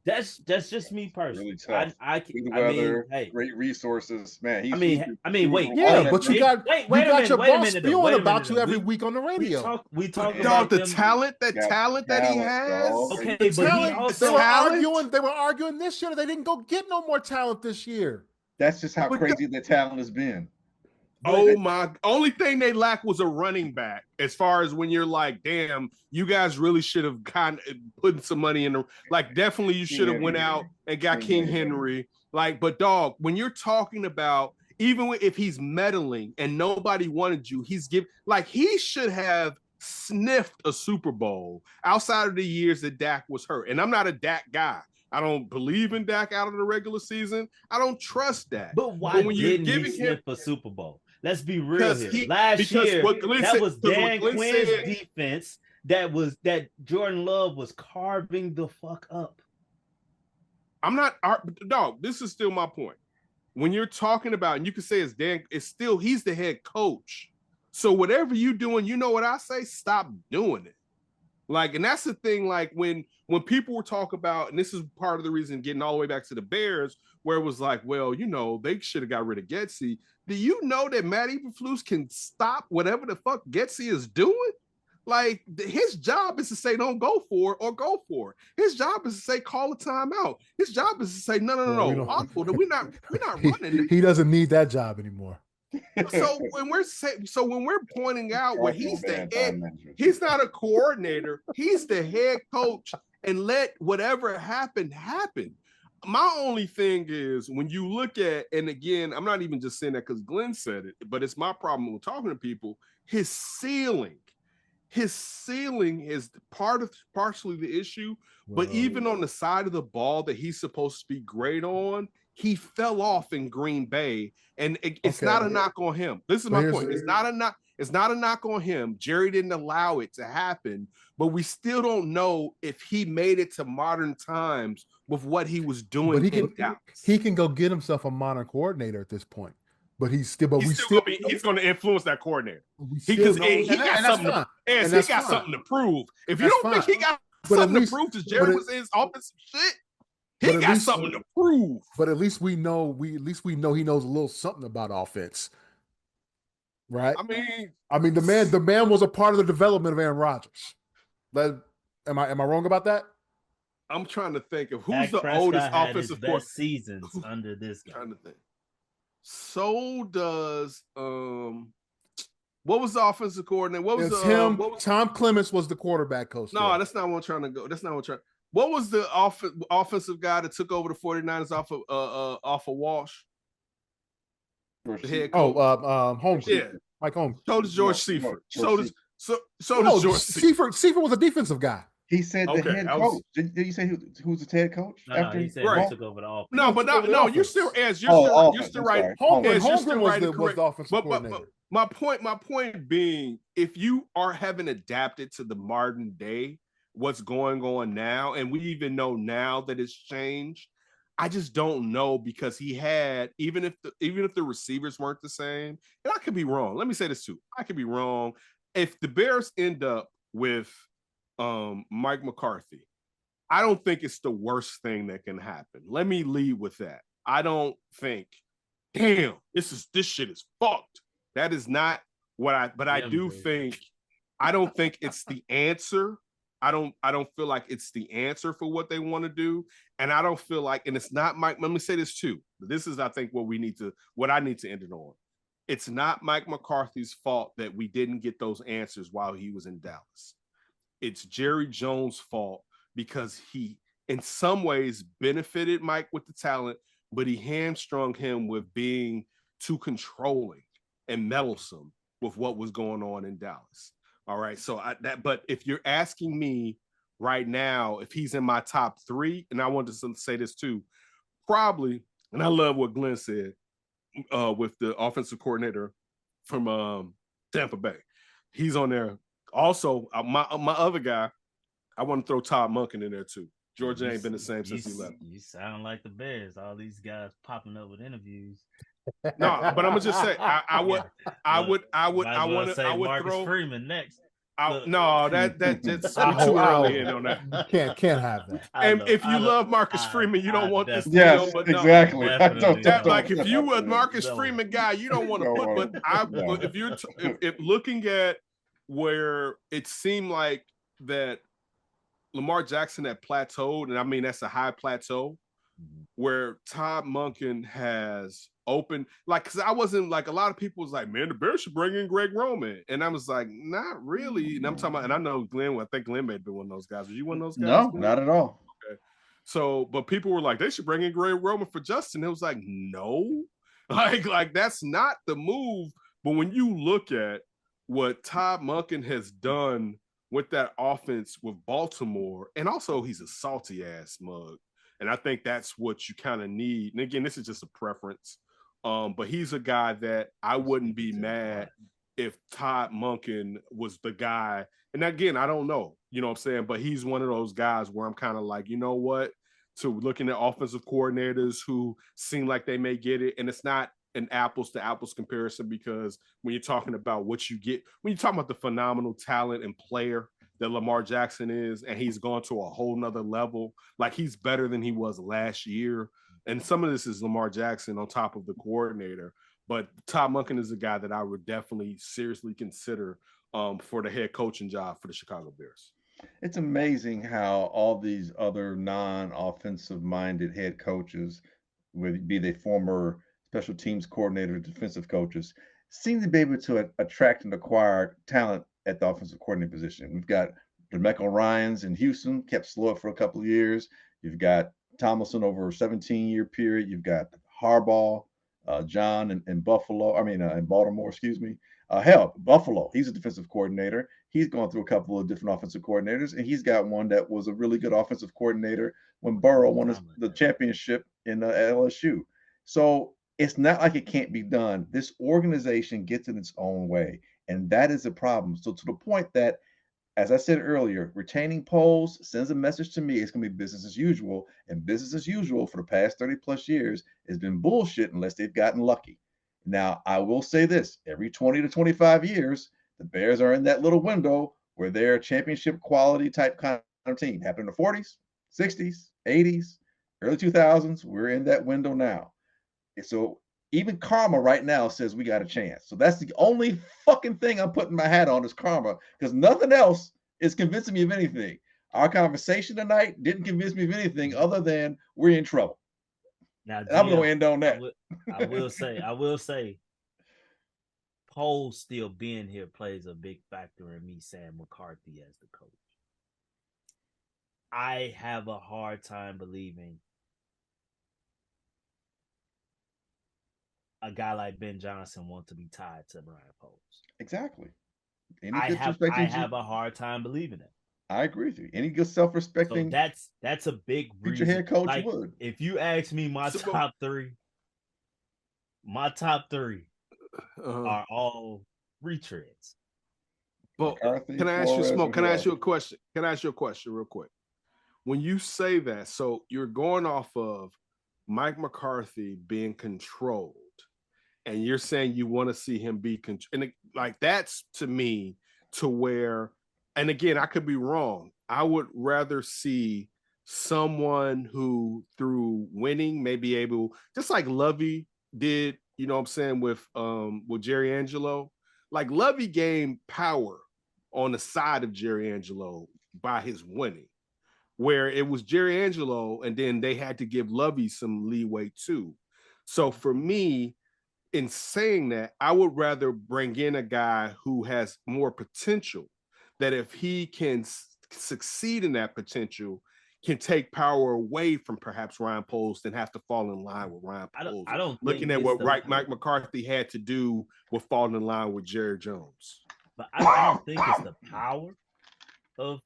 That's just me personally. Really tough. I mean, hey, great resources, man. Wait. Yeah, but you got your boss spewing about you every week on the radio. We talk about the talent that he has. Okay, but they were arguing this year. They didn't go get no more talent this year. That's just how crazy the talent has been. Oh my! Only thing they lack was a running back. As far as when you're like, damn, you guys really should have kind of put some money in the definitely you should have went out and got King Henry. But dog, when you're talking about even if he's meddling and nobody wanted you, he should have sniffed a Super Bowl outside of the years that Dak was hurt. And I'm not a Dak guy. I don't believe in Dak out of the regular season. I don't trust that. But why didn't he sniff a Super Bowl? Let's be real here. Last year, that was Dan Quinn's defense that Jordan Love was carving the fuck up. I'm not, dog, this is still my point. When you're talking about, and you can say he's the head coach. So whatever you're doing, you know what I say? Stop doing it. And that's the thing, when people were talking about, and this is part of the reason getting all the way back to the Bears, where it was like, well, they should have got rid of Getsy. Do you know that Matt Eberflus can stop whatever the fuck Getsy is doing? His job is to say don't go for it or go for it. His job is to say call a timeout. His job is to say no, we're not running. He doesn't need that job anymore. So when we're pointing out where he's the head, he's not a coordinator, he's the head coach, and let whatever happen. My only thing is when you look at, and again, I'm not even just saying that because Glenn said it, but it's my problem with talking to people. His ceiling is partially the issue, but even on the side of the ball that he's supposed to be great on, he fell off in Green Bay, and it's not a knock on him. This is my point. It's not a knock on him. Jerry didn't allow it to happen, but we still don't know if he made it to modern times with what he was doing. But he can go get himself a modern coordinator at this point. But he's going to influence that coordinator. He got something to prove. If you don't think he got something to prove, because Jerry was in his offensive shit. He got something to prove. But at least we know he knows a little something about offense. Right? I mean the man was a part of the development of Aaron Rodgers. Am I wrong about that? I'm trying to think of who's the oldest offensive coordinator seasons under this guy. Trying to think. So does What was the offensive coordinator? What was It's the him? Tom Clements was the quarterback coach. No, that's not what I'm trying to go. That's not what I'm trying. What was the offensive guy that took over the 49ers off of Walsh? The head coach. Holmes. Yeah, Mike Holmes. So does George Seifert. So does George Seifert. Seifert was a defensive guy. He said the head coach. Did you say who's the head coach? No, he said he took over the offense. No, but no, you're still right. Holmgren was the offensive coordinator. My point being, if you haven't adapted to the modern day, what's going on now, and we even know now that it's changed, I just don't know, because he had, even if the receivers weren't the same, and I could be wrong. Let me say this too. I could be wrong. If the Bears end up with Mike McCarthy, I don't think it's the worst thing that can happen. Let me lead with that. I don't think, damn, this shit is fucked. That is not what I don't think it's the answer. I don't feel like it's the answer for what they want to do. And I don't feel like, and it's not Mike. Let me say this too. This is, I think, what I need to end it on. It's not Mike McCarthy's fault that we didn't get those answers while he was in Dallas. It's Jerry Jones' fault, because he, in some ways, benefited Mike with the talent, but he hamstrung him with being too controlling and meddlesome with what was going on in Dallas. All right. So but if you're asking me right now, if he's in my top 3, and I wanted to say this too, probably, and I love what Glenn said with the offensive coordinator from Tampa Bay. He's on there. Also, my other guy, I want to throw Todd Monken in there too. Georgia ain't been the same since he left. You sound like the Bears. All these guys popping up with interviews. No, but I'm gonna just say I would Marcus throw Freeman next. No, that's too early in on that. You can't have that. And if you love Marcus Freeman, you don't want this to go. But exactly. Like if you a Marcus Freeman guy, you don't want to put. But if you're if looking at where it seemed like that Lamar Jackson had plateaued, and I mean that's a high plateau, where Todd Monken has opened, like, because I wasn't like, a lot of people was like, man, the Bears should bring in Greg Roman, and I was like, not really. And I'm talking about, and I know Glenn, I think Glenn may have been one of those guys. Was you one of those guys? No, Glenn? Not at all. Okay. So, but people were like, they should bring in Greg Roman for Justin. It was like, no, like that's not the move. But when you look at what Todd Monken has done with that offense with Baltimore, and also he's a salty ass mug. And I think that's what you kind of need. And again, this is just a preference. But he's a guy that I wouldn't be mad if Todd Monken was the guy. And again, I don't know, you know what I'm saying? But he's one of those guys where I'm kind of like, you know what? So looking at offensive coordinators who seem like they may get it. And it's not an apples to apples comparison, because when you're talking about what you get, when you're talking about the phenomenal talent and player that Lamar Jackson is, and he's gone to a whole nother level, like he's better than he was last year. And some of this is Lamar Jackson on top of the coordinator, but Todd Monken is a guy that I would definitely seriously consider for the head coaching job for the Chicago Bears. It's amazing how all these other non-offensive minded head coaches, be they former special teams coordinator, defensive coaches, seem to be able to attract and acquire talent at the offensive coordinator position. We've got DeMeco Ryans in Houston, kept slow for a couple of years. You've got Tomlinson over a 17-year period. You've got Harbaugh, John in Baltimore, excuse me. Buffalo, he's a defensive coordinator. He's gone through a couple of different offensive coordinators, and he's got one that was a really good offensive coordinator when Burrow won the championship in LSU. So it's not like it can't be done. This organization gets in its own way, and that is a problem. So to the point that, as I said earlier, retaining polls sends a message to me. It's going to be business as usual, and business as usual for the past 30 plus years has been bullshit unless they've gotten lucky. Now, I will say this, every 20 to 25 years, the Bears are in that little window where they're a championship quality type kind of team. Happened in the 40s, 60s, 80s, early 2000s. We're in that window now. So even karma right now says we got a chance. So that's the only fucking thing I'm putting my hat on is karma, because nothing else is convincing me of anything. Our conversation tonight didn't convince me of anything other than we're in trouble. Now, I'm going to end on that. I will say, Poles still being here plays a big factor in me saying McCarthy as the coach. I have a hard time believing a guy like Ben Johnson wants to be tied to Ryan Poles. Exactly. I have a hard time believing it. I agree with you. Any good self-respecting, so that's a big future reason. head coach like, would. If you ask me, my top three are all retreads. But can I ask you, Smoke? Can I ask you a question? Can I ask you a question real quick? When you say that, so you're going off of Mike McCarthy being controlled, and you're saying you want to see him be controlled, and like that's to me to where, and again, I could be wrong. I would rather see someone who, through winning, may be able, just like Lovey did, you know what I'm saying, with Jerry Angelo. Like Lovey gained power on the side of Jerry Angelo by his winning, where it was Jerry Angelo, and then they had to give Lovey some leeway too. So for me, in saying that, I would rather bring in a guy who has more potential, that if he can succeed in that potential, can take power away from perhaps Ryan Poles than have to fall in line with Ryan Poles. I don't looking at what Mike McCarthy had to do with falling in line with Jerry Jones. But I don't think it's the power of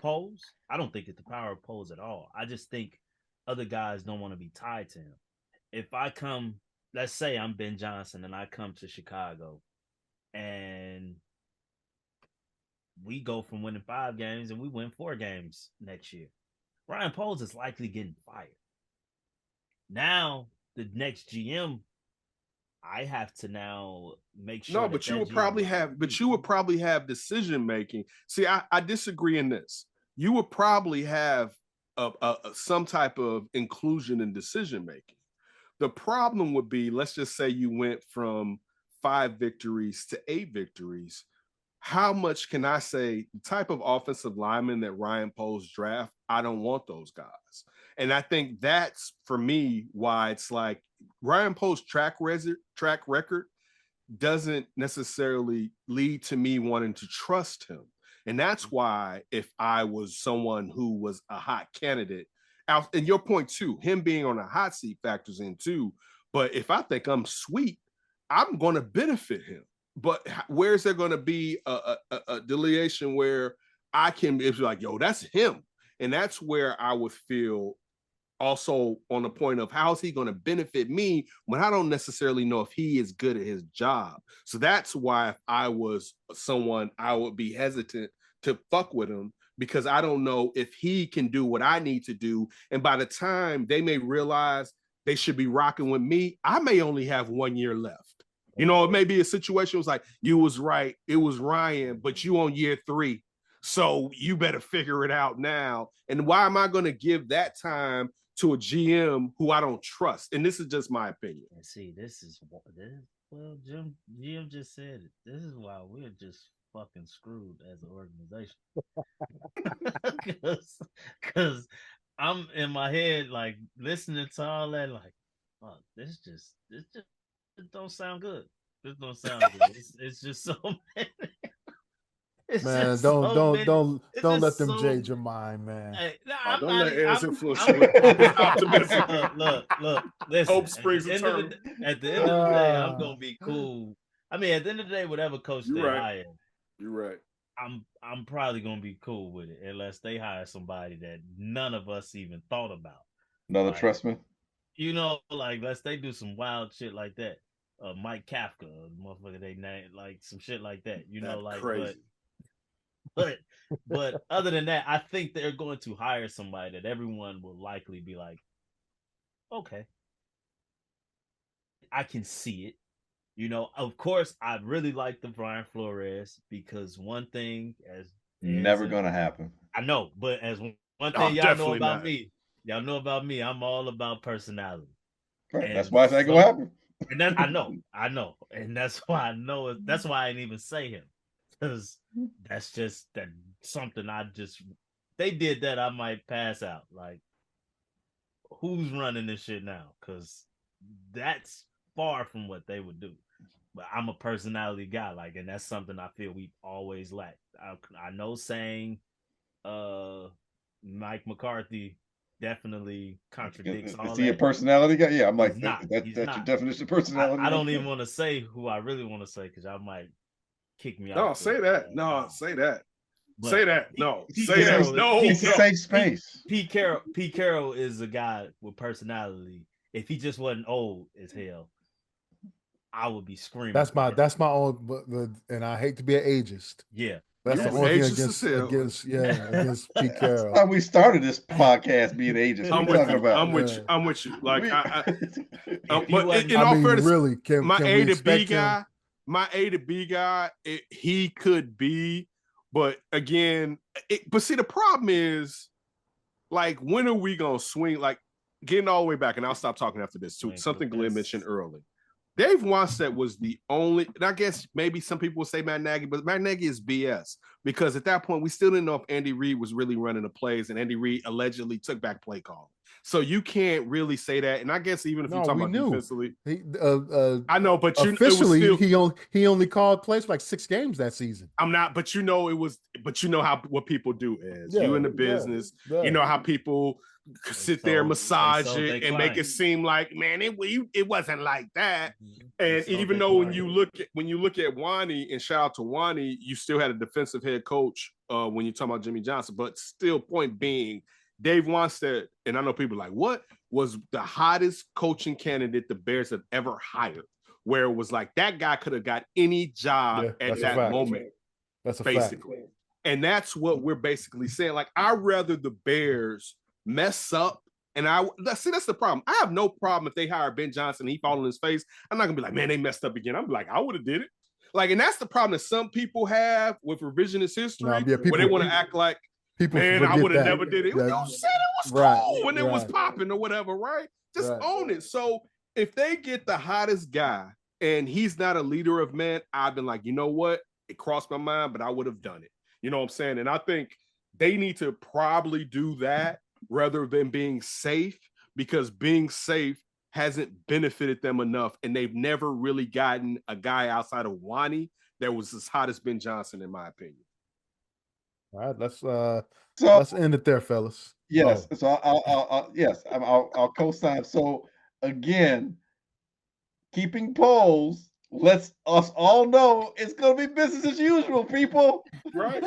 Poles. I don't think it's the power of Poles at all. I just think other guys don't want to be tied to him. If I come, let's say I'm Ben Johnson and I come to Chicago and we go from winning 5 games and we win 4 games next year, Ryan Poles is likely getting fired. Now, the next GM, I have to now make sure. No, but you would probably have decision making. See, I disagree in this. You would probably have some type of inclusion in decision making. The problem would be, let's just say you went from 5 victories to 8 victories. How much can I say the type of offensive lineman that Ryan Poles draft? I don't want those guys. And I think that's, for me, why it's like Ryan Poles' track record doesn't necessarily lead to me wanting to trust him. And that's why, if I was someone who was a hot candidate, and your point too, him being on a hot seat factors in too. But if I think I'm sweet, I'm going to benefit him. But where's there going to be a delineation where I can, it's like, yo, that's him. And that's where I would feel also on the point of how is he going to benefit me when I don't necessarily know if he is good at his job. So that's why if I was someone, I would be hesitant to fuck with him, because I don't know if he can do what I need to do. And by the time they may realize they should be rocking with me, I may only have 1 year left. You know, it may be a situation was like, you was right, it was Ryan, but you on year 3. So you better figure it out now. And why am I going to give that time to a GM who I don't trust? And this is just my opinion. And see, well, Jim just said it. This is why we're just fucking screwed as an organization. Because I'm in my head, like, listening to all that, like, oh, this just don't sound good. This don't sound good. It's just so many. Man, don't let them jade your mind, man. Hey, don't let Aaron's influence optimism. Look, listen. Hope springs eternal. At the end of the day, I'm gonna be cool. I mean, at the end of the day, whatever coach they hire, you're right. I'm probably gonna be cool with it unless they hire somebody that none of us even thought about. Another Trustman. You know, like, unless they do some wild shit like that. Mike Kafka, motherfucker, they name, like, some shit like that. You know, like, crazy. But other than that, I think they're going to hire somebody that everyone will likely be like, okay, I can see it. You know, of course, I really like the Brian Flores, because one thing never gonna happen. I know, but as one thing y'all know about me, I'm all about personality. Right. That's why it's not gonna happen. And that I know, and that's why I know it. That's why I didn't even say him, because that's just something they did that, I might pass out. Like, who's running this shit now? Because that's far from what they would do. but I'm a personality guy, like, and that's something I feel we've always lacked. I know saying Mike McCarthy definitely contradicts all Is that. he a personality guy? Yeah, I'm like, He's not. that's Not. your definition of personality. I don't even want to say who I really want to say because I might kick me No, out. say that. No, say that. But say that. No, Pete say Carroll, that. No, it's a safe space. Pete Carroll is a guy with personality. If he just wasn't old as hell, I would be screaming. That's my own, and I hate to be an ageist. Yeah. That's the only thing against Pete Carroll. That's how we started this podcast being ageist. What are you talking about? I'm with you. Like, but in all fairness, really, my A to B guy, he could be, but again, but see, the problem is, like, when are we gonna swing? Like, getting all the way back, and I'll stop talking after this too. Something Glenn mentioned early. Dave Wannstedt was the only, and I guess maybe some people will say Matt Nagy, but Matt Nagy is BS because at that point we still didn't know if Andy Reid was really running the plays, and Andy Reid allegedly took back play call. So you can't really say that. And I guess even if you're talking about defensively, I know, but officially he only called plays for like 6 games that season. I'm not, but you know what people do is you in the business, you know how people sit there, massage it, and make it seem like, man, it wasn't like that. And even though when you look at Wani, and shout out to Wani, you still had a defensive head coach when you're talking about Jimmy Johnson. But still, point being, Dave Wannstedt, and I know people are like, what was the hottest coaching candidate the Bears have ever hired? Where it was like that guy could have got any job at that moment. That's a basically fact. And that's what we're basically saying. Like, I'd rather the Bears mess up. And that's the problem. I have no problem if they hire Ben Johnson and he fall on his face. I'm not gonna be like, man, they messed up again. I'm like, I would have did it. Like, and that's the problem that some people have with revisionist history, where they want to act like, man, I would have never did it. You said it was cool when it was popping or whatever, right? Just own it. So if they get the hottest guy and he's not a leader of men, I've been like, you know what? It crossed my mind, but I would have done it. You know what I'm saying? And I think they need to probably do that rather than being safe, because being safe hasn't benefited them enough. And they've never really gotten a guy outside of Wani that was as hot as Ben Johnson, in my opinion. All right, let's end it there, fellas. Yes. So I'll co-sign. So again, keeping polls lets us all know it's going to be business as usual, people. Right.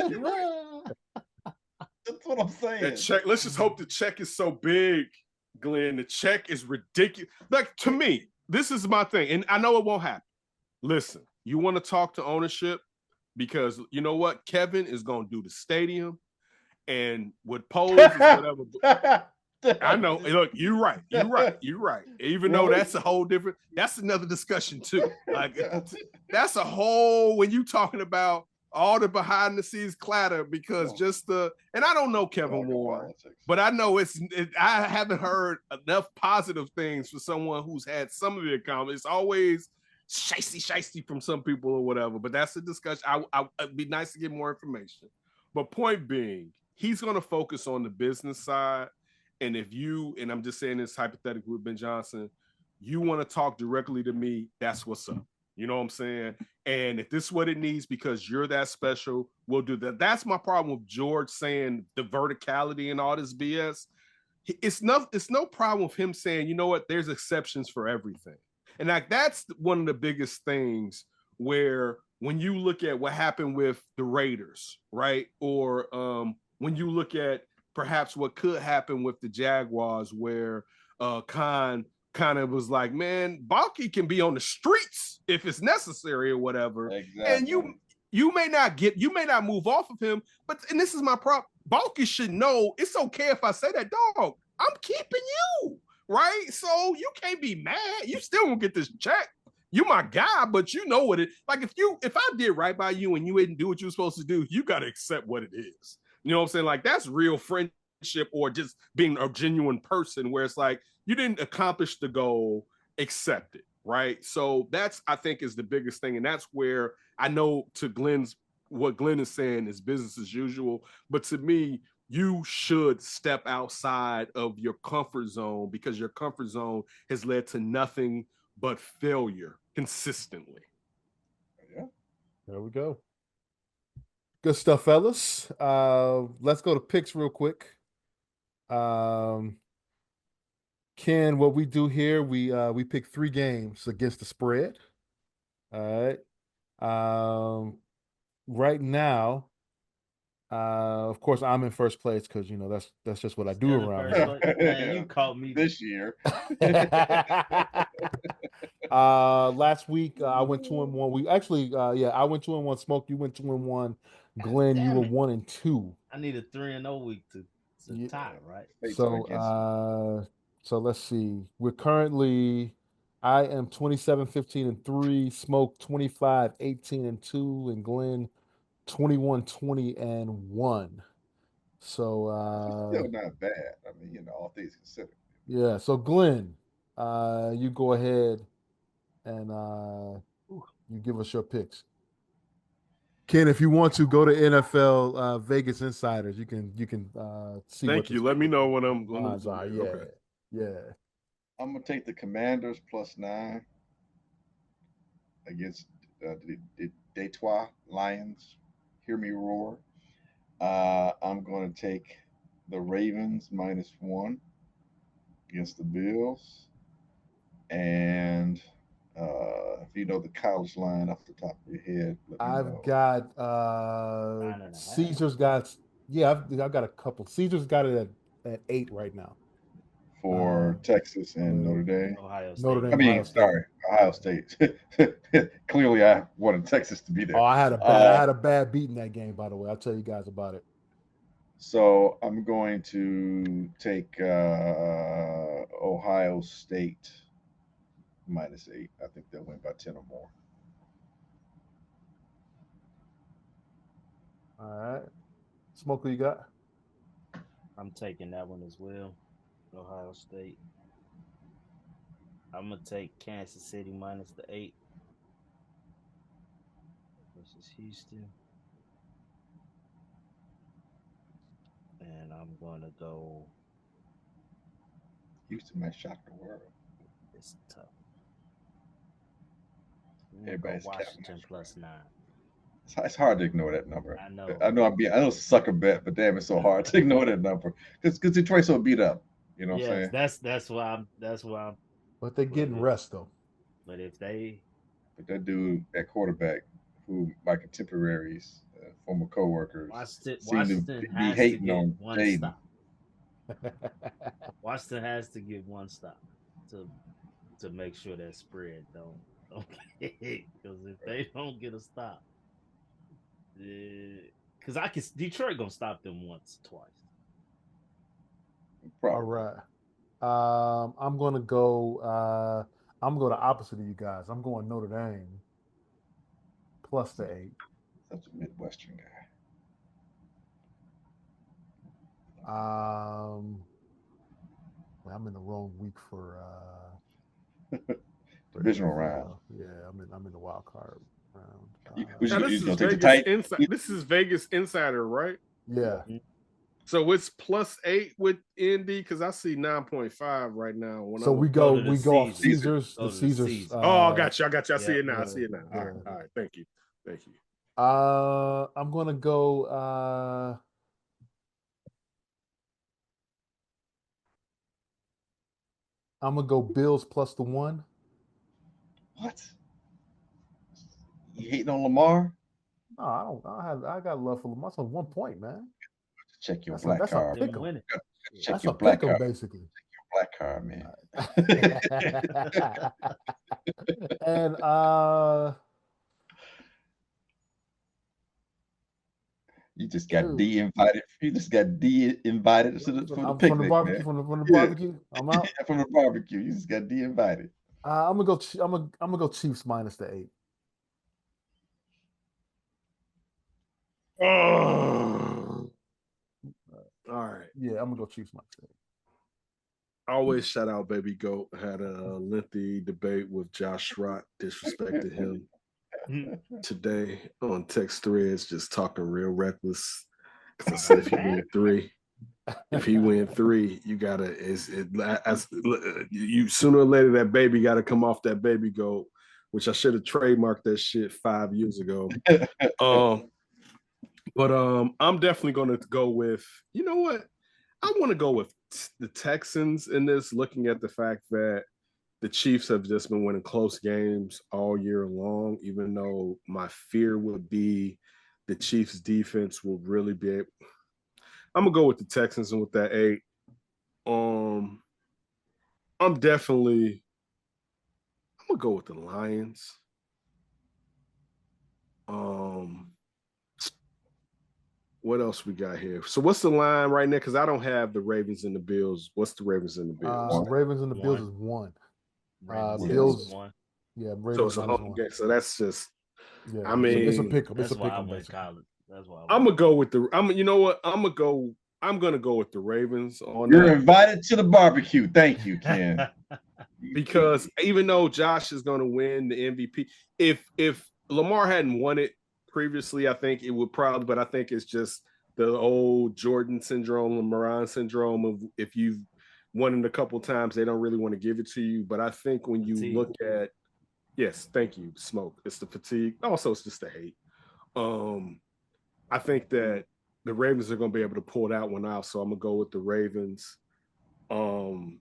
That's what I'm saying. That check. Let's just hope the check is so big, Glenn. The check is ridiculous. Like, to me, this is my thing, and I know it won't happen. Listen, you want to talk to ownership, because you know what? Kevin is going to do the stadium, and with polls is whatever. I know. Look, you're right. Even though that's a whole different, that's another discussion too. Like, that's a whole, when you talking about all the behind the scenes clatter, because and I don't know Kevin Warren, but I know I haven't heard enough positive things for someone who's had some of the accountants. It's always shysty from some people or whatever, but that's a discussion. It'd be nice to get more information. But point being, he's going to focus on the business side. And if you, and I'm just saying this hypothetically with Ben Johnson, you want to talk directly to me, that's what's up. You know what I'm saying? And if this is what it needs because you're that special, we'll do that. That's my problem with George saying the verticality and all this BS. It's no problem with him saying, you know what, there's exceptions for everything. And like, that's one of the biggest things, where when you look at what happened with the Raiders, right? Or when you look at perhaps what could happen with the Jaguars, where Khan kind of was like, man, Balky can be on the streets if it's necessary or whatever. Exactly. And you may not move off of him, and this is my problem. Balky should know it's okay if I say that, dog, I'm keeping you, right? So you can't be mad. You still won't get this check. You my guy, but you know what like, if I did right by you and you didn't do what you were supposed to do, you got to accept what it is. You know what I'm saying? Like, that's real friendship, or just being a genuine person, where it's like, you didn't accomplish the goal, accept it, right? So that's, I think, is the biggest thing. And that's where I know, to what Glenn is saying is business as usual. But to me, you should step outside of your comfort zone, because your comfort zone has led to nothing but failure consistently. There we go. Good stuff, fellas. Let's go to picks real quick. Ken, what we do here, we pick 3 games against the spread. All right. Right now, of course, I'm in first place because that's just what I do around here. Man, you caught me this year. Last week I went 2-1. We actually, I went 2-1. Smoke, you went 2-1. Glenn, you were 1-2. I need a 3-0 week to tie, right? So let's see. We're currently, I am 27-15-3. Smoke 25-18-2, and Glenn 21-20-1. So still not bad. I mean, all things considered. Yeah. So Glenn, you go ahead and you give us your picks. Ken, if you want to go to NFL Vegas Insiders, you can see. Thank you. Let me know when I'm going. Yeah. I'm gonna take the Commanders +9 against the Detroit Lions. Hear me roar. I'm going to take the Ravens -1 against the Bills, and if you know the college line off the top of your head, I've got Caesar's got I've got a couple. Caesar's got it at 8 right now for Texas and Notre Dame. Ohio State. Notre Dame. Ohio State. Clearly, I wanted Texas to be there. Oh, I had a bad beat in that game, by the way. I'll tell you guys about it. So I'm going to take Ohio State -8. I think they'll win by 10 or more. All right. Smoker, you got? I'm taking that one as well. Ohio State. I'm going to take Kansas City -8 versus Houston. And I'm going to go. Houston might shock the world. It's tough. Everybody's Washington +9. It's hard to ignore that number. I know it's a sucker bet, but damn, it's so hard to ignore that number because Detroit's so beat up. You know what I'm saying? That's why I'm. But they're getting rest though. But that dude at quarterback, who my contemporaries, former coworkers, Washington seem to be hating on Jaden. Washington has to get one stop to make sure that spread don't because if they don't get a stop, because Detroit gonna stop them once, twice. Probably. All right. I'm gonna go the opposite of you guys. I'm going Notre Dame +8. Such a Midwestern guy. I'm in the wrong week for divisional round. Yeah, I'm in the wild card round. This is Vegas Insider, right? Yeah. So it's +8 with Indy because I see 9.5 right now. So we go off Caesars. The Caesars. I got you. I see it now. I see it now. All right. Thank you. I'm gonna go. I'm gonna go Bills +1. What? You hating on Lamar? No, I don't. I got love for Lamar. That's on 1 point, man. Check your black card. Check your black card, basically. Check your black card, man. And you just got de-invited. You just got de-invited for the picnic, from the barbecue. From the barbecue, I'm out. From the barbecue, you just got de-invited. I'm gonna go. I'm gonna go Chiefs -8. Oh. All right. Yeah, I'm gonna go Chiefs -8. Always shout out Baby Goat. Had a lengthy debate with Josh Rott, disrespected him today on text threads, just talking real reckless. Because I said if he win three, you gotta you sooner or later that baby gotta come off that Baby Goat which I should have trademarked that shit 5 years ago. But I'm definitely going to go with, you know what? I want to go with the Texans in this, looking at the fact that the Chiefs have just been winning close games all year long, even though my fear would be the Chiefs defense will really be able. I'm going to go with the Texans and with that 8. I'm going to go with the Lions. What else we got here? So what's the line right now? Because I don't have the Ravens and the Bills. What's the Ravens and the Bills? Ravens and the Bills is 1. Bills 1. Yeah, Ravens. So it's a home game. So that's just. Yeah, I mean, it's a pick 'em. That's it's a why pick 'em. I went college. That's why I'm gonna go with the. You know what? I'm gonna go with the Ravens on. You're invited to the barbecue. Thank you, Ken. Because even though Josh is gonna win the MVP, if Lamar hadn't won it previously, I think it would probably. But I think it's just the old Jordan syndrome, Lamar syndrome of if you've won it a couple times, they don't really want to give it to you. But I think when you look at, yes, thank you, Smoke. It's the fatigue. Also, it's just the hate. I think that the Ravens are going to be able to pull that one out. So I'm going to go with the Ravens. Man,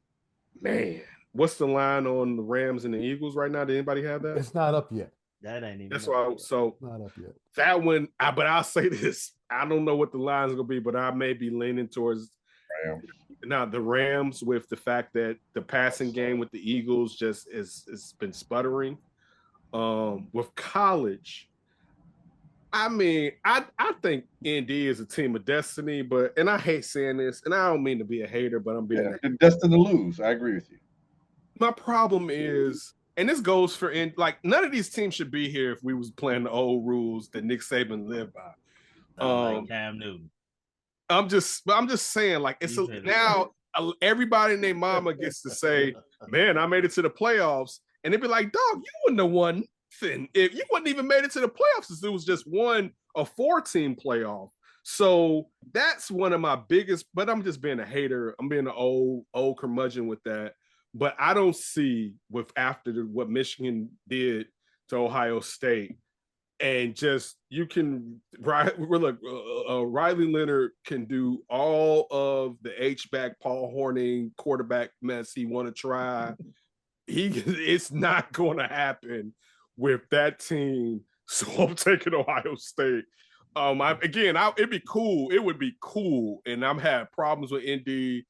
what's the line on the Rams and the Eagles right now? Did anybody have that? It's not up yet. That ain't even. That's why. So not up yet. That one, but I'll say this: I don't know what the line's going to be, but I may be leaning towards now the Rams with the fact that the passing game with the Eagles just has been sputtering. With college, I mean, I think ND is a team of destiny, and I hate saying this, and I don't mean to be a hater, but I'm being destined to lose. I agree with you. My problem is, and this goes for none of these teams should be here if we was playing the old rules that Nick Saban lived by. Like Cam Newton. I'm just saying, like it's now everybody and their mama gets to say, "Man, I made it to the playoffs," and they'd be like, "Dog, you wouldn't have won if you wouldn't even made it to the playoffs. It was just a 4-team playoff." So that's one of my biggest. But I'm just being a hater. I'm being an old curmudgeon with that. But I don't see what Michigan did to Ohio State, and just Riley Leonard can do all of the H-back Paul Hornung quarterback mess he want to try. It's not going to happen with that team. So I'm taking Ohio State. It'd be cool. It would be cool, and I've had problems with Indy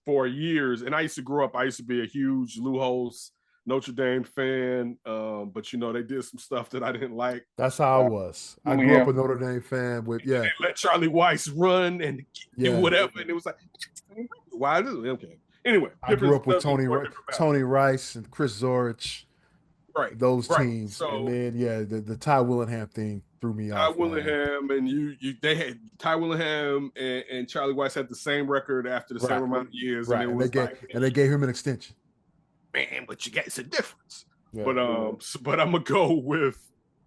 for years, and I used to be a huge Lou Holtz Notre Dame fan, but they did some stuff that I didn't like. That's how I was. I grew up a Notre Dame fan with They let Charlie Weiss run and do whatever, and it was like, why is it okay? Anyway, I grew up with Tony Rice and Chris Zorich, right? Those teams, so, and then the Ty Willingham thing threw me off. Ty Willingham and they had Ty Willingham and Charlie Weiss had the same record after the same amount of years, and they gave him an extension. Man, but it's a difference. Yeah. But I'm gonna go with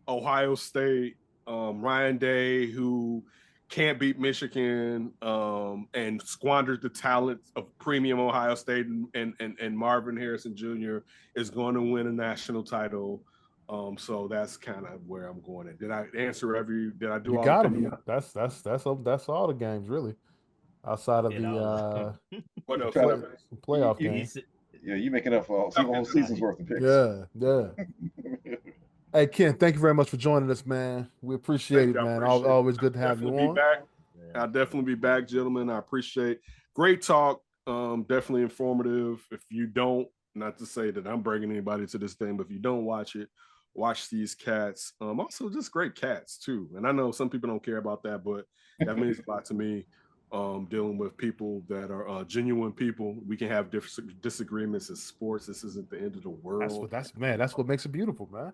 Ohio State. Ryan Day, who can't beat Michigan, and squandered the talent of premium Ohio State, and Marvin Harrison Jr. is going to win a national title. So that's kind of where I'm going at. Did I answer Did I do? You got him. That's all the games really, outside of the what else? Playoff games. Yeah, you making up for a whole season's worth of picks. Yeah. Hey, Ken, thank you very much for joining us, man. We appreciate it, man. Always good to have you on. Back. I'll definitely be back, gentlemen. I appreciate great talk. Definitely informative. If you don't, not to say that I'm bringing anybody to this thing, but if you don't watch it, watch these cats. Also, just great cats too. And I know some people don't care about that, but that means a lot to me. Dealing with people that are genuine people. We can have disagreements in sports. This isn't the end of the world. That's what makes it beautiful, man.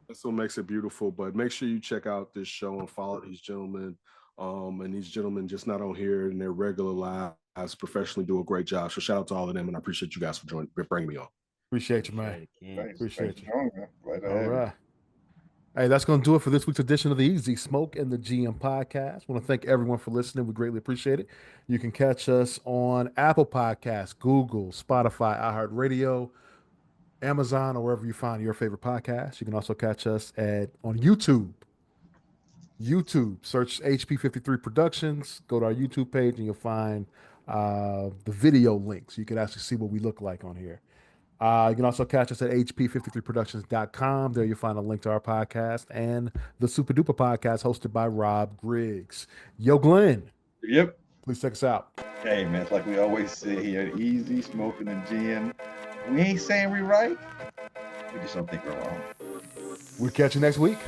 That's what makes it beautiful. But make sure you check out this show and follow these gentlemen. And these gentlemen just not on here in their regular lives professionally do a great job. So shout out to all of them, and I appreciate you guys for bringing me on. Appreciate you, man. Appreciate you. All right. Hey, that's going to do it for this week's edition of the Easy Smoke and the GM podcast. I want to thank everyone for listening. We greatly appreciate it. You can catch us on Apple Podcasts, Google, Spotify, iHeartRadio, Amazon, or wherever you find your favorite podcast. You can also catch us on YouTube. Search HP53 Productions. Go to our YouTube page and you'll find the video link so you can actually see what we look like on here. You can also catch us at hp53productions.com. There you'll find a link to our podcast and the Super Duper podcast hosted by Rob Griggs. Yo, Glenn. Yep. Please take us out. Hey, man, it's like we always say here, easy smoking the gym. We ain't saying we right. We just don't think we're wrong. We'll catch you next week.